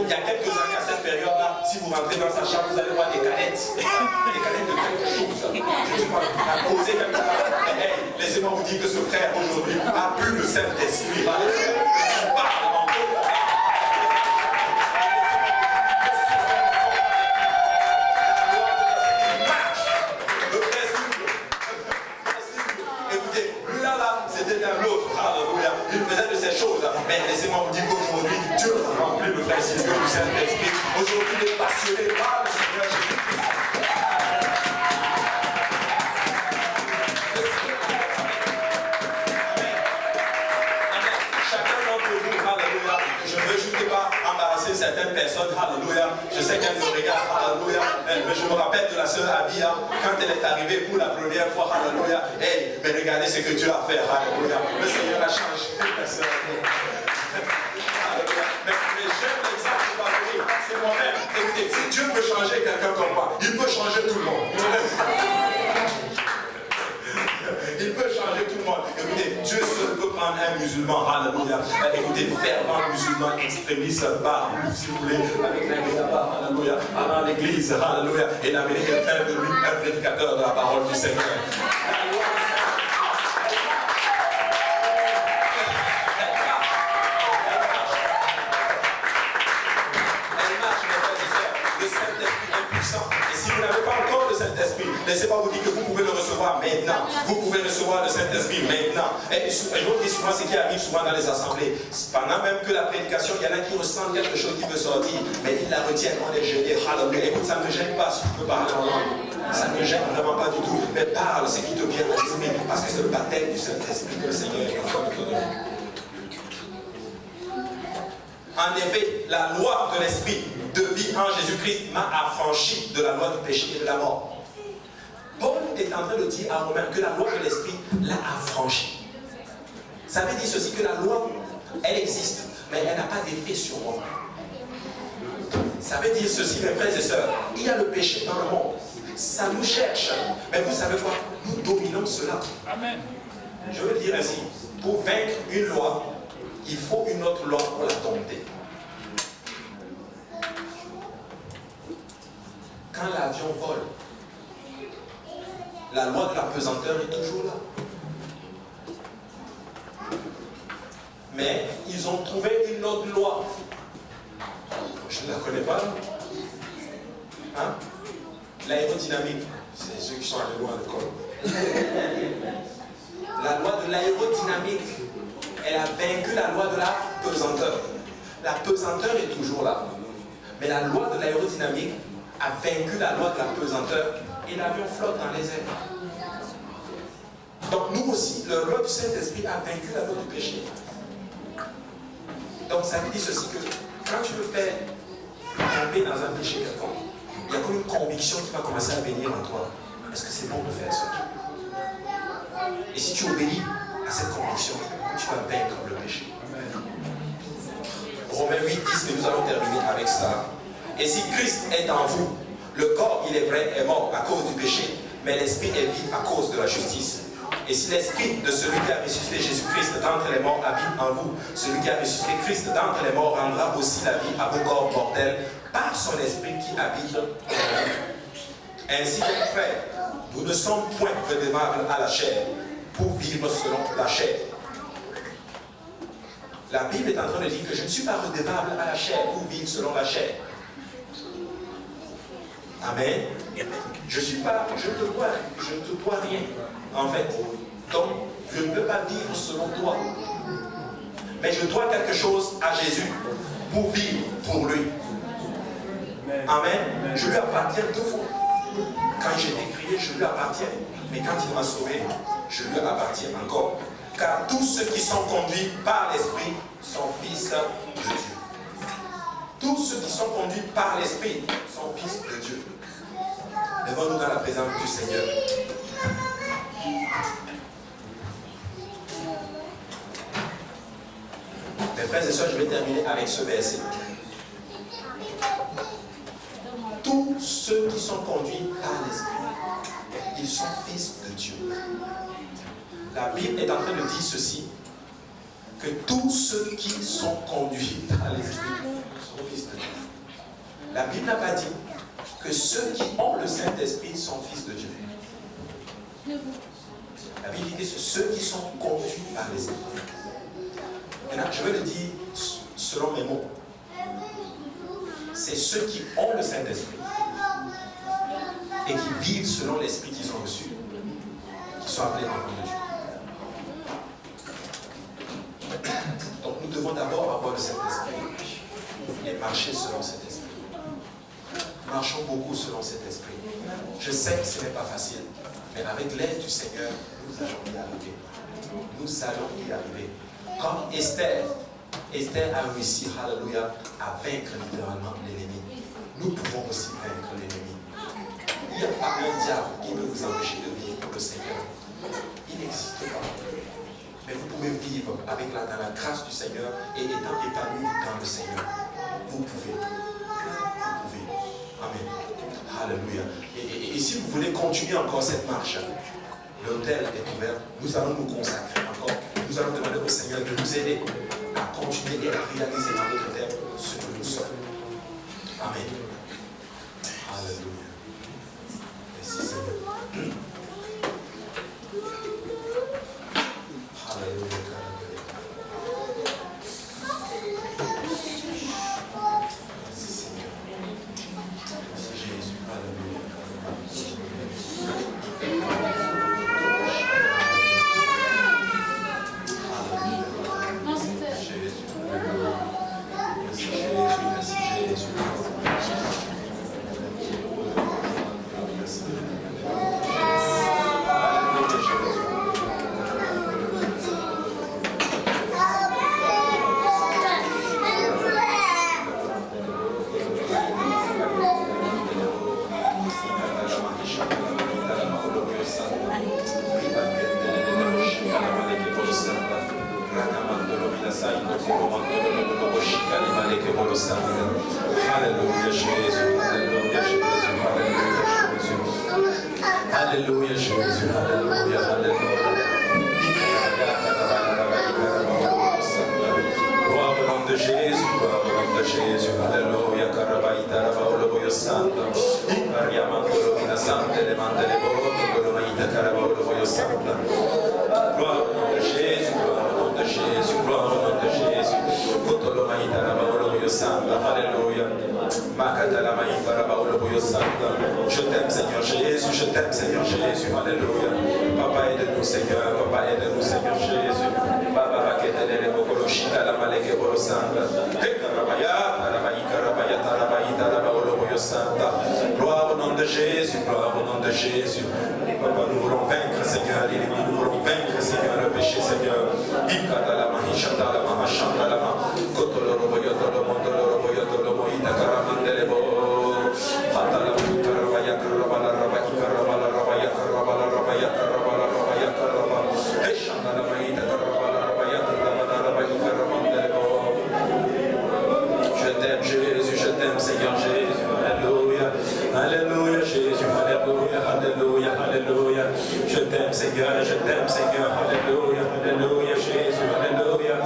il y a quelques années, à cette période-là, si vous rentrez dans sa chambre, vous allez voir des canettes. Des canettes de quelque chose. Je ne suis pas à causer quelque chose. Hey, laissez-moi vous dire que ce frère aujourd'hui a pu le Saint-Esprit. Il parle en d'autres. Écoutez, lui là, c'était un autre. Alléluia. Il faisait de ces choses. Mais laissez-moi vous dire qu'aujourd'hui, Dieu a rempli le frère Sylvain du Saint-Esprit. Aujourd'hui, il est passionné par le Seigneur Jésus-Christ. Chacun d'entre vous, alléluia. Je ne veux juste pas embarrasser certaines personnes, alléluia. Je sais qu'elles me regardent, alléluia. Mais je me rappelle de la sœur Abia, quand elle est arrivée pour la première fois, alléluia. Hey, mais regardez ce que Dieu a fait, alléluia. Le Seigneur a changé la sœur. Mais j'aime l'exemple favori, c'est moi-même. Écoutez, si Dieu peut changer quelqu'un comme moi, il peut changer tout le monde. Il peut changer tout le monde. Écoutez, Dieu seul peut prendre un musulman, alléluia. Écoutez, fervent musulman, extrémiste, par lui, si vous voulez, avec l'ingrédient, alléluia, dans l'église, alléluia, et l'Amérique est faire de lui un prédicateur de la parole du Seigneur. Laissez-moi vous dire que vous pouvez le recevoir maintenant. Vous pouvez recevoir le Saint-Esprit maintenant. Et je vous dis souvent ce qui arrive souvent dans les assemblées. Pendant même que la prédication, il y en a qui ressentent quelque chose qui veut sortir, mais ils la retiennent, on est gêné. Alléluia. Écoute, ça ne me gêne pas si tu peux parler en langue. Ça ne me gêne vraiment pas du tout. Mais parle ce qui te vient à l'esprit. Parce que c'est le baptême du Saint-Esprit que le Seigneur est en train de te donner. En effet, la loi de l'Esprit de vie en Jésus-Christ m'a affranchi de la loi du péché et de la mort. Paul est en train de dire à Romains que la loi de l'Esprit l'a affranchi. Ça veut dire ceci, que la loi, elle existe, mais elle n'a pas d'effet sur moi. Ça veut dire ceci, mes frères et sœurs, il y a le péché dans le monde. Ça nous cherche. Mais vous savez quoi? Nous dominons cela. Amen. Je veux dire ainsi, pour vaincre une loi, il faut une autre loi pour la dompter. Quand l'avion vole, la loi de la pesanteur est toujours là. Mais ils ont trouvé une autre loi. Je ne la connais pas. Hein? L'aérodynamique. C'est ceux qui sont allés loin à l'école. La loi de l'aérodynamique, elle a vaincu la loi de la pesanteur. La pesanteur est toujours là. Mais la loi de l'aérodynamique a vaincu la loi de la pesanteur. Et l'avion flotte dans les airs. Donc nous aussi, la loi du Saint-Esprit a vaincu la loi du péché. Donc ça veut dire ceci, que quand tu veux faire tomber dans un péché quelconque, il y a comme une conviction qui va commencer à venir en toi. Est-ce que c'est bon de faire ça? Et si tu obéis à cette conviction, tu vas vaincre le péché. Romains 8, 10, et nous allons terminer avec ça. Et si Christ est en vous, le corps, il est vrai, est mort à cause du péché, mais l'esprit est vif à cause de la justice. Et si l'esprit de celui qui a ressuscité Jésus-Christ d'entre les morts habite en vous, celui qui a ressuscité Christ d'entre les morts rendra aussi la vie à vos corps mortels par son esprit qui habite en vous. Ainsi, mes frères, nous ne sommes point redevables à la chair pour vivre selon la chair. La Bible est en train de dire que je ne suis pas redevable à la chair pour vivre selon la chair. Amen. Je ne te dois rien, en fait. Donc, je ne peux pas vivre selon toi. Mais je dois quelque chose à Jésus pour vivre pour lui. Amen. Je lui appartiens deux fois. Quand j'ai été créé, je lui appartiens. Mais quand il m'a sauvé, je lui appartiens encore. Car tous ceux qui sont conduits par l'Esprit sont fils de Dieu. Tous ceux qui sont conduits par l'Esprit sont fils de Dieu. Levons-nous dans la présence du Seigneur. Mes frères et sœurs, je vais terminer avec ce verset. Tous ceux qui sont conduits par l'Esprit, ils sont fils de Dieu. La Bible est en train de dire ceci, que tous ceux qui sont conduits par l'Esprit sont fils de Dieu. La Bible n'a pas dit que ceux qui ont le Saint-Esprit sont fils de Dieu. La Bible dit que c'est ceux qui sont conduits par l'Esprit. Maintenant, je vais le dire selon mes mots. C'est ceux qui ont le Saint-Esprit et qui vivent selon l'Esprit qu'ils ont reçu, qui sont appelés enfants de Dieu. Donc nous devons d'abord avoir le Saint-Esprit et marcher selon cet esprit. Marchons beaucoup selon cet esprit. Je sais que ce n'est pas facile, mais avec l'aide du Seigneur, nous allons y arriver. Nous allons y arriver. Comme Esther a réussi, alléluia, à vaincre littéralement l'ennemi. Nous pouvons aussi vaincre l'ennemi. Il n'y a pas un diable qui peut vous empêcher de vivre pour le Seigneur. Il n'existe pas. Mais vous pouvez vivre avec dans la grâce du Seigneur et étant épanoui dans le Seigneur. Vous pouvez. Vous pouvez. Amen. Alléluia. Et si vous voulez continuer encore cette marche, l'autel est ouvert. Nous allons nous consacrer encore. Nous allons demander au Seigneur de nous aider à continuer et à réaliser dans notre terre ce que nous sommes. Amen. Alléluia. Merci Seigneur. Alléluia. Merci Seigneur. Merci Jésus. Alléluia. Alléluia Jésus, Alléluia Jésus, Alléluia Jésus, Alléluia, Alléluia. Gloire au nom de Jésus, gloire au nom de Jésus, Alléluia, Karabaïta, Rabaoloboyo Santa, Ikariamantolo, Santa, Lemandele, Bolomaïta, Karabaoloboyo Santa. Gloire au nom de Jésus, gloire au nom de Jésus, gloire au nom de Jésus. Kotolomaïta, Rabaoloboyo Santa, Alléluia. Makatalamaïta, Rabaoloboyo Santa. Je t'aime Seigneur Jésus, je t'aime Seigneur Jésus, Alléluia. Papa aide-nous Seigneur, Papa aide-nous Seigneur Jésus. Baba Baketele, Bokoloshita, la Maleke Borosanda. Hekarabaya, Tarabaï, Karabaya, Tarabaï, Tarabaoloboyo Santa. Gloire au nom de Jésus, gloire au nom de Jésus. Papa, nous voulons vaincre Seigneur l'ennemi, nous voulons vaincre Seigneur le péché Seigneur. Ikadalama, Hishatalama, Hashantalama, Kotoloroboyo, Tolomondoloroboyo, Tolomoïta, Karamandelebo. Hatalama, Karabaya, Karabala, Rabai, Karabala, Rabaya, Karabala, Rabaya, Karabala, Rabaya, Karabala. Heshantalamaïta, Karabala, Rabaya, Karabala, Rabai, Karamandelebo. Je t'aime Jésus, je t'aime Seigneur Jésus. Alléluia, Alléluia Jésus, Alléluia, Alléluia, Alléluia. Je t'aime Seigneur, Alléluia, Alléluia Jésus, Alléluia.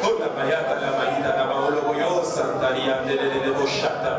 Oh la mayata, la maïta, la maoloboyo, Santaria, de boshata.